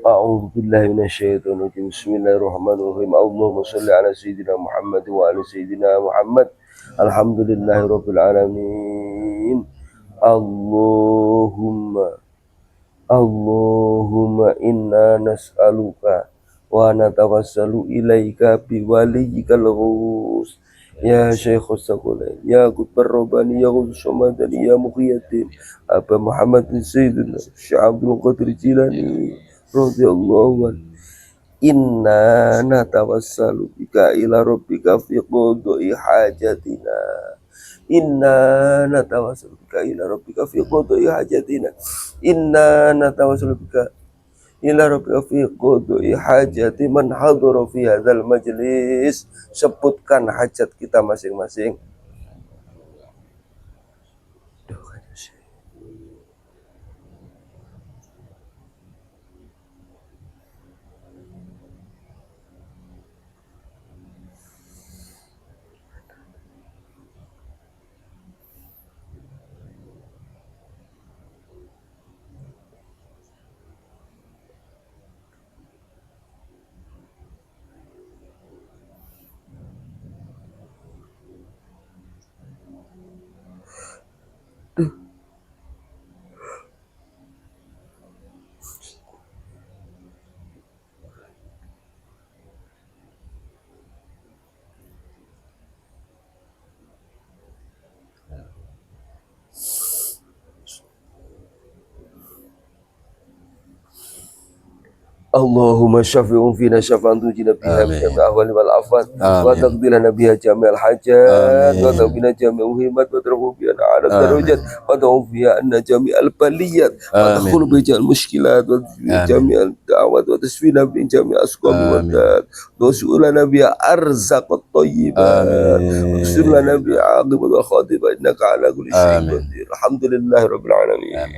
أعوذ بالله من الشيطان الرجيم، بسم الله الرحمن الرحيم، اللهم صل على سيدنا محمد وعلى سيدنا محمد، الحمد لله رب العالمين. اللهم إنا نسألك ونتوسل إليك بوليك الغوث يا شيخ الثقلين يا قطب الرباني يا غوث الصمداني يا مقي الدين أبا محمد سيدنا الشيخ عبد القادر الجيلاني رضي الله عنه. Inna natawassalu bika ila rabbika fi qudai hajatina. Inna natawassalu bika ila rabbika fi qudai hajatina. Inna natawassalu bika ila rabbika fi qudai hajati man hadara fi hadzal majlis. Sebutkan hajat kita masing-masing. Allahumma syafi'un fina syafa'an tujina biha min jami'il ahwali wal afat wa Amin. taqdi lana biha jami'al hajat wa Amin. taqbina jami'al muhimmat wa tarfu biha ala darajat wa ta'fu fiha anna jami'al baliyat wa Amin. takhulu bi jami'al mushkilat wa Amin. jami'al da'wat wa tasfina bi jami'al asqam wa Amin. dad wa su'ulana biha arzaqat tayyibat wa Amin. su'ulana biha aqibat wa khatibat innaka ala kulli syai'in Amin. qadir alhamdulillahi rabbil alamin.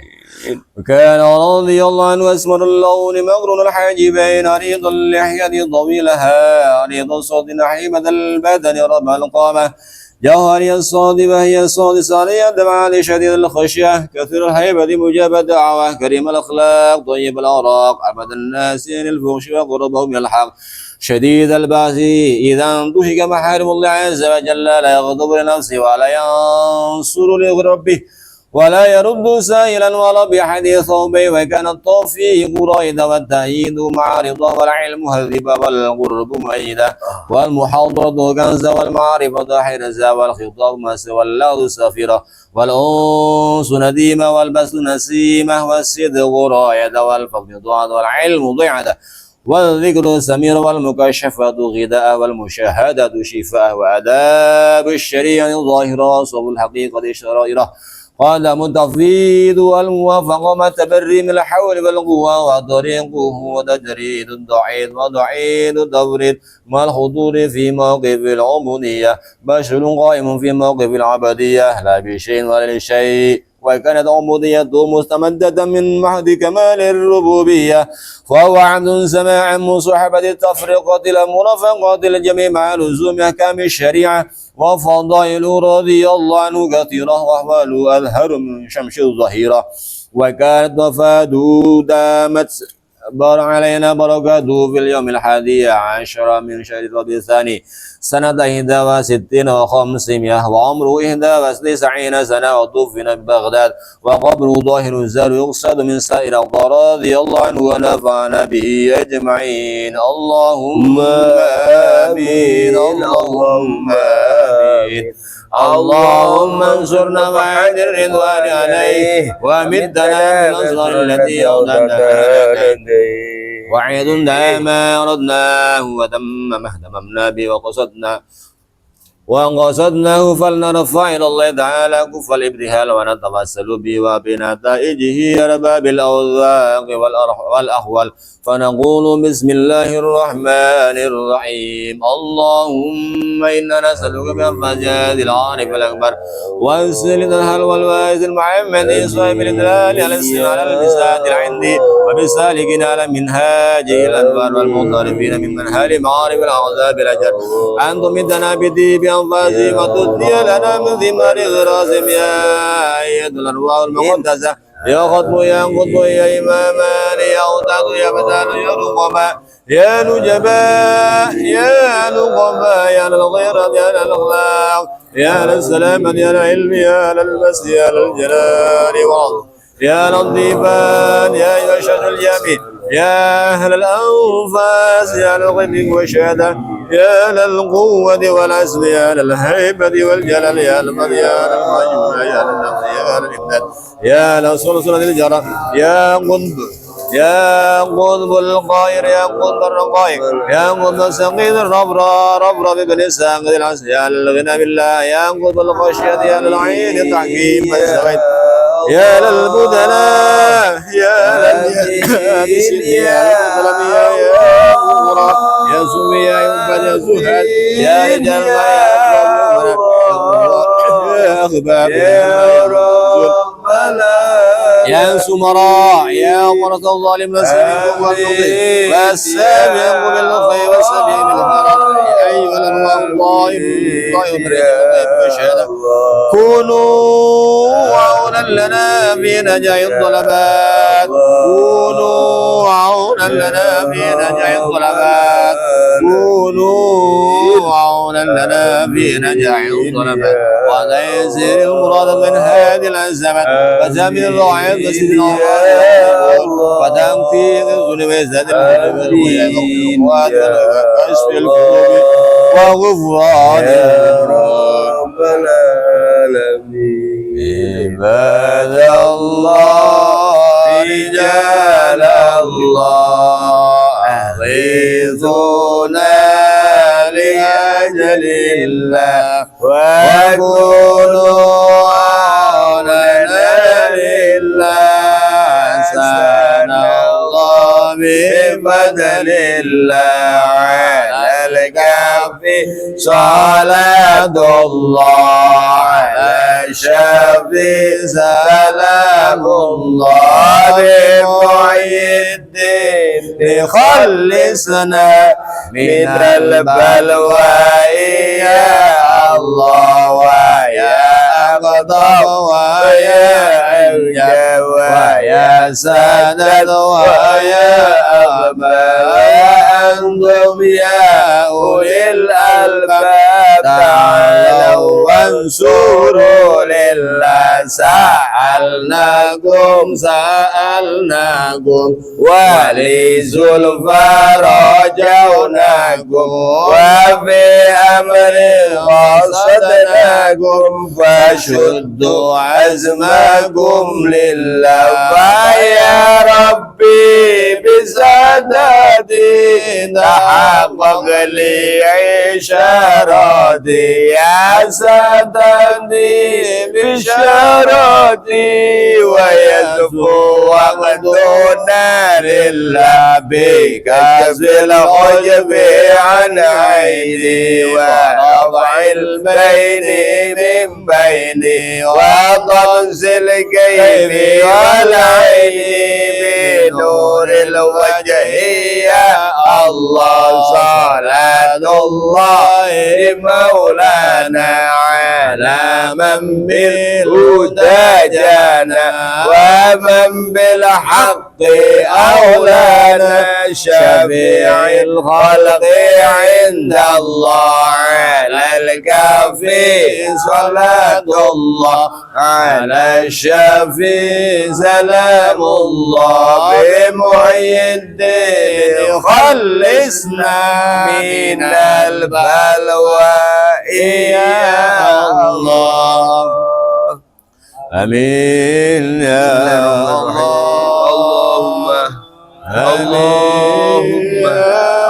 وكان رضي الله عنه أسمر اللون مغرون الحاجبين عريض اللحية طويلها عريض الصوت نحيمة البدن ربع القامة جوهري الصادمة هي الصادس علي الدمع شديد الخشية كثير الهيبة مجاب الدعوة كريم الأخلاق طيب الأوراق عبد الناس الفوش وقربه من الحق شديد البأس إذا انتهك محارم الله عز وجل لا يغضب لنفسه ولا ينصر لربه ولا يرد سائلا ولا بحديث ثوبه وكان التوفيق رائدا والتأييد معارضا والعلم هذبا والقرب مؤيدا والمحاضرة كنزا والمعرفة حرزا والخطاب مسا واللغز سفيرا والأنس نديما والبس نسيمة والصدق رايدا والفقد ضعد والعلم ضعدا والذكر سمير والمكشفة غداء والمشاهدة شفاء وآداب الشريعة ظاهرة صوب الحقيقة شرائره قال متفيد الموافقة ما تبري من الحول والقوة وطريقه وتجريد الضعيد وضعيد التفريد مع الحضور في موقف العبودية بشر قائم في موقف العبدية لا بشيء ولا لشيء وكانت عبوديته مستمدة من محض كمال الربوبية فهو عبد سماع مصاحبة التفرقة المرافقة الجميع مع لزوم أحكام الشريعة وفضائل رضي الله عنه كثيرة وأحواله أظهر من شمس الظهيرة وكانت وفاته دامت بار علينا بركاته في اليوم 11 من شهر ربيع الثاني سنة 61 و500 وعمره 91 سنة وطفن ببغداد وقبره ظاهر الزار يقصد من سائر الأقطار رضي الله عنه ونفعنا به أجمعين اللهم آمين اللهم آمين اللهم انصرنا وعد الرضوان عليه ومدنا بالأنصار التي أودعنا وعيد ما أردناه وتم ما اهتممنا به وقصدناه فلنرفع إلى الله تعالى كف الابتهال ونتوسل به وبنتائجه أرباب الأوذاق والأحوال فنقول بسم الله الرحمن الرحيم اللهم إنا نسألك بأفجاد العارف الأكبر والسلد الهلوى الواعز المحمد صاحب الإدلال على اللسان العندي وبسالكين على منهاج الأنوار والمضطربين من منهال معارف العذاب الأجر أن تمدنا بدي بأنفاسي وتدني لنا من ثمار غراسم يا أيد الأرواح المقدسة يا خطب يا قطب يا إمامان يا أوتاد يا بدان يا رقبا يا نجبا يا لقبا يا للغيرة يا للأخلاق يا للسلامة يا للعلم يا للبس يا للجلال والعظم يا لطيفان يا يشهد اليمين يا أهل الأنفاس يا للغيب والشهادة يا للقوة والعزم يا للهيبة والجلال يا للمن يا للمجمع يا للنفس يا للإمداد يا للسلسلة الجرى يا قطب يا قطب القاهر يا قطب الرقائق يا قطب السقيد ربر بابن الساقد العسل يا للغنى بالله يا قطب الخشية يا للعين التحكيم والزويد يا للبدلاء يا لليابسين يا للظلم يا غفران يا سمي يا يوبد يا زهاد يا رجال يا أخبار يا ربنا يا سمراء يا ورث الظالم والسابق والمقيم والسابق بالخير والسابق بالحرام أيها الأرواح الطائر كونوا عونا لنا في نجاح الظلمات كونوا عونا لنا في نجاح الظلمات كونوا عونا لنا في نجاح الظلمات وتيسير المراد من هذه الأزمات وزمن الرعاية وسجن وتنفيذ الظلم وزاد الهدم وكشف القلوب وغفران رب العالمين عباد الله رجال الله حرثنا لأجل الله وكونوا لنا لله سنى الله بفضل الله على الكافي صلاة الله على الشافي سلام الله بمحيي الدين خلصنا من البلوى يا الله ويا أقدر ويا أوجه ويا سند ويا أغبى أنتم يا أولي الألباب تعالوا وانصروا لله سألناكم ولزلفى رجوناكم وفي أمر قصدناكم فشدوا عزمكم لله فيا ربي بسدادي تحقق لي إشاراتي يا سدادي بشاراتي ويزفو وقتنا لله بكسب الحجب عن عيني ورفع البين من بيني وطمس الكيف والعين بنور الوجه يا الله صلاة الله مولانا على من بالهدى جانا ومن بالحق أولانا شفيع الخلق عند الله على الكافي صلاة الله على الشافي سلام الله بمحيي الدين خلصنا من البلوى يا الله آمين يا الله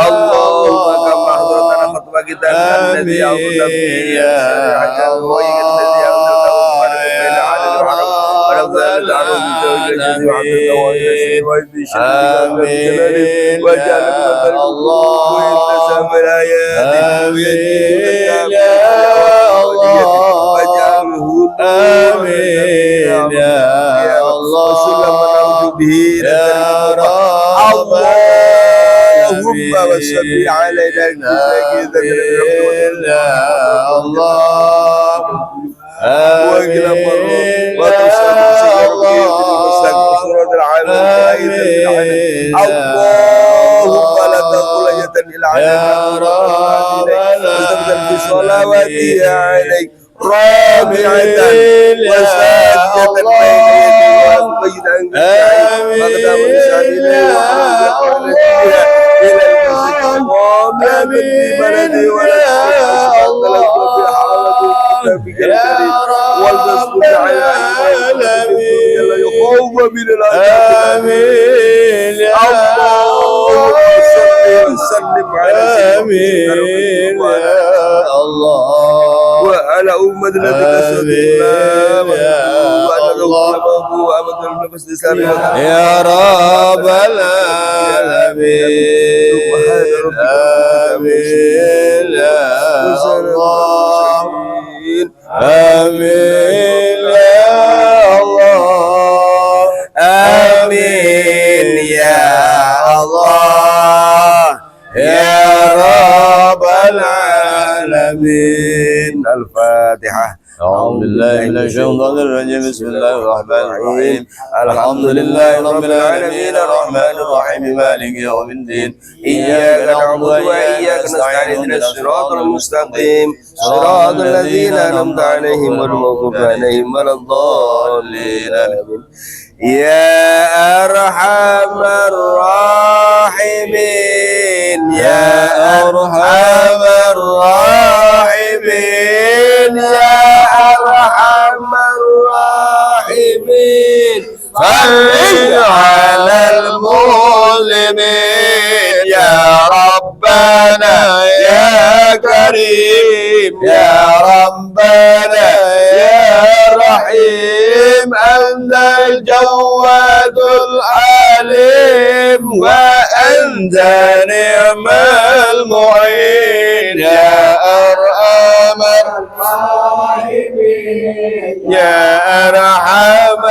اللهم كما حضرتنا خطبة kita الذي أمرنا به يا الله الذي أمرنا بين على الحرم ونفذ عنه آمين وجعل الله ويتسم الآيات آمين يا الله آمين يا الله يا رب اللهم وصل علينا يا الله وإلى مرة اللهم لا تقل إلى يا رب في صلواتي عليك رابعة وساجدة بين يدي إلى المسجد في بلدي ولا والمسجد على يخوف من آمين يا الله وسلم على آمين يا الله وعلى أمة الذي يا رب العالمين آمين يا الله آمين يا الله آمين يا الله يا رب العالمين الفاتحة. أعوذ بالله من الشيطان الرجيم بسم الله الرحمن الرحيم الحمد لله رب العالمين الرحمن الرحيم مالك يوم الدين إياك نعبد وإياك نستعين اهدنا الصراط المستقيم صراط الذين أنعمت عليهم غير المغضوب عليهم ولا الضالين آمين. يا أرحم الراحمين يا أرحم الراحمين يا أرحم الراحمين فرج على المظلمين يا رب يا ربنا يا رحيم أنت الجواد العليم وأنت نعم المعين يا أرحم الراحمين يا أرحم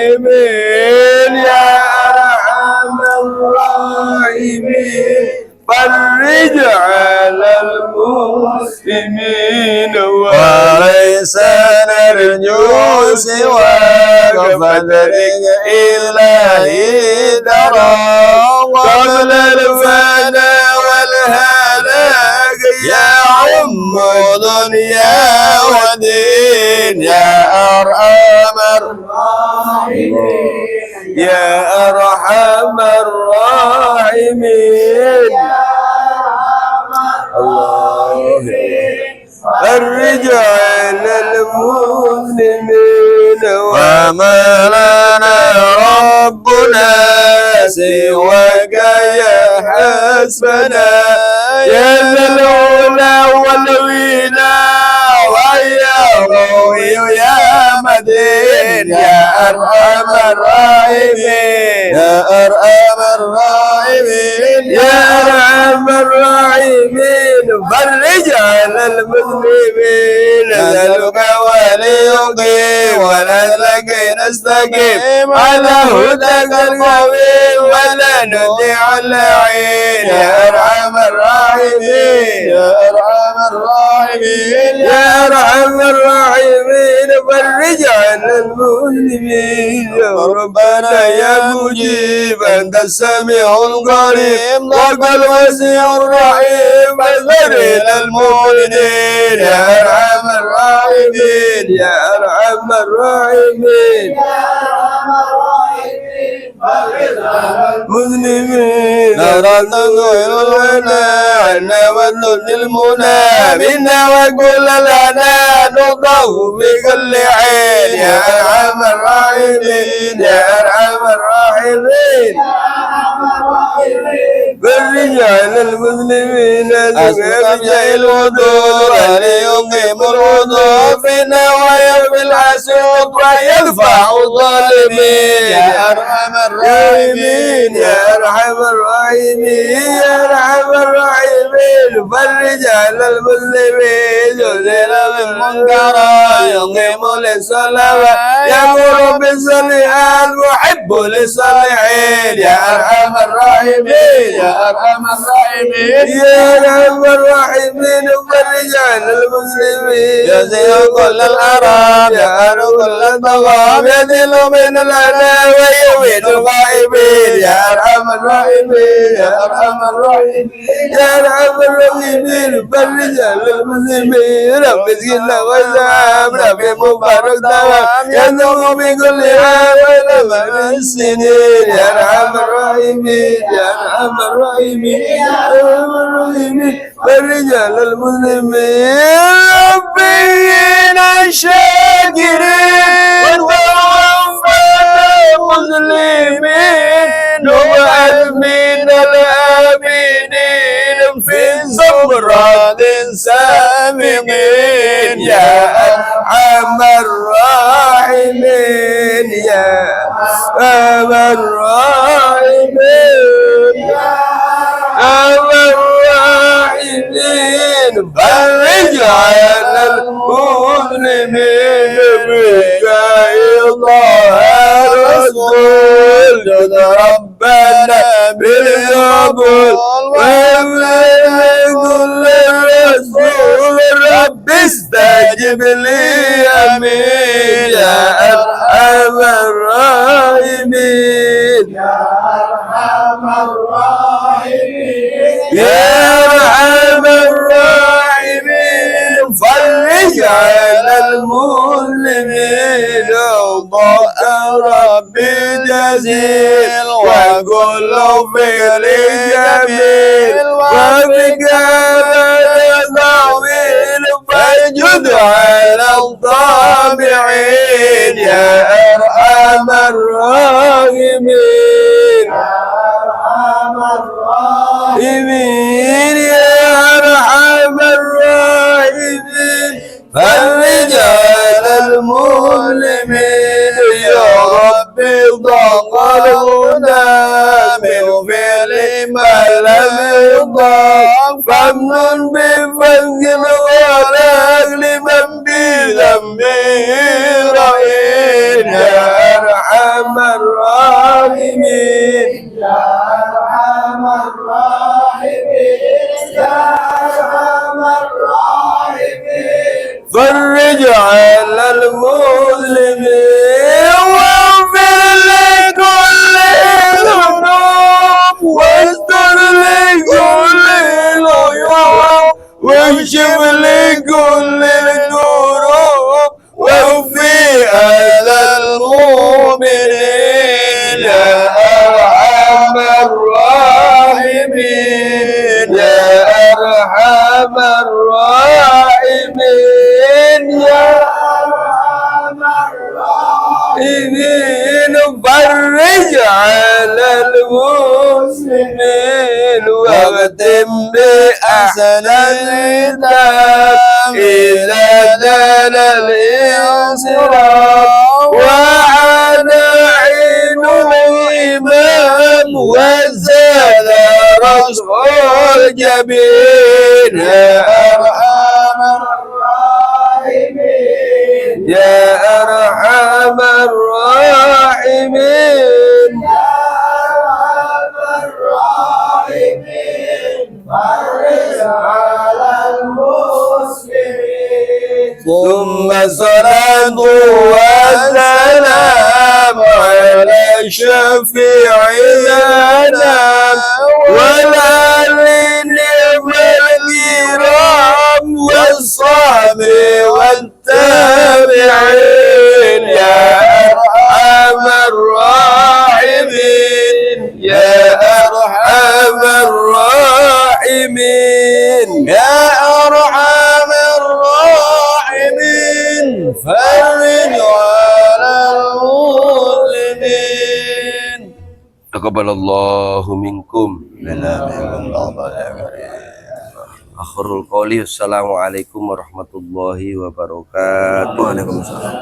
الراحمين يا أرحم الراحمين فرج على المسلمين وليس نرجو سواك فدرك إلهي درى قبل الفناء والهلاك يا عم دنيا ودين يا أرحم الراحمين يا أرحم الراحمين الله الرجال المسلمين وما لنا ربنا سواك يا حسبنا يا ذا العلا والغنى ويا قوي يا مدين يا أرحم الراحمين يا أرحم الراحمين يا أرحم الراحمين فرج على المسلمين نسألك وليقيم ونسألك نستقيم على هداك القويم ولا نطيع اللعين يا أرحم الراحمين يا أرحم الراحمين يا أرحم الراحمين فرج على المسلمين ربنا يا مجيب أنت السميع القريب وقل وسيع الرحيم فاغفر للمؤمنين يا أرحم الراحمين يا أرحم الراحمين المسلمين نرد غير الغنى عنا والذل المنى منا وكل لنا نطه في كل عين يا أرحم الراحمين يا أرحم الراحمين بالرجال المسلمين أسباب الوضوء ليقيم الوضوء فينا ويرمي الحسود ويدفع الظالمين يا أرحم الراحمين يا أرحم الراحمين يا أرحم الراحمين بالرجال المسلمين يزيل المنكر يقيم للصلاة يأمر بالصالحات محب للصالحين يا أرحم الراحمين يا أرحم الراحمين يا أرحم الراحمين بالرجال المسلمين يزيل كل الأرام يأر كل الطغام يزيل من الأنام ويوين الغائبين يا أرحم الراحمين يا أرحم الراحمين يا أرحم الراحمين بالرجال المسلمين رب اسقنا وسام رب مبارك دوام ينزل بكل عام ولمن السنين يا أرحم الراحمين يا أرحم الراحمين يا أرحم الراحمين بالرجال المسلمين ربنا الشاكرين ووفقنا المسلمين وابعث من الآمنين في زمرة سابقين يا أرحم الراحمين يا أرحم الراحمين يا أرحم الراحمين فرج على المسلمين بك الله الرسول جد ربنا بالقبول ومن كل الرسول رب استجب لي امين يا ارحم الراحمين يا ارحم الراحمين يا ارحم الراحمين فرج على المسلمين وضاء ربي جزيل وكل فعل جميل وبك طويل فاجد على الطامعين يا ارحم الراحمين يا ارحم الراحمين يا ارحم الراحمين المسلمين يا ربي ضغطنا من فعل ما لم يضاق فامنن بفك الغلاق لمن بذنبه رهين يا أرحم الراحمين يا أرحم الراحمين يا أرحم الراحمين فرج على المسلمين واغفر لكل الذنوب واستر لكل العيوب واكشف لكل الكروب وفي على المؤمنين يا أرحم الراحمين يا أرحم الراحمين يا أرحم الراحمين فرج على المسلمين واختم بأحسن الختام إذا دان الانصراف وعاد عين الإمام وزاد رسم الجبين يا أرحم الراحمين يا أرحم الراحمين يا أرحم الراحمين فرج على المسلمين ثم الصلاة والسلام على شفيع الأنام والآل نعم الكرام والصحب والتابعين يا أرحم الراحمين يا أرحم الراحمين يا أرحم الراحمين فرج على المسلمين Taqabbalallahu minkum. Akhirul qawli assalamualaikum warahmatullahi wabarakatuh. Waalaikumsalam.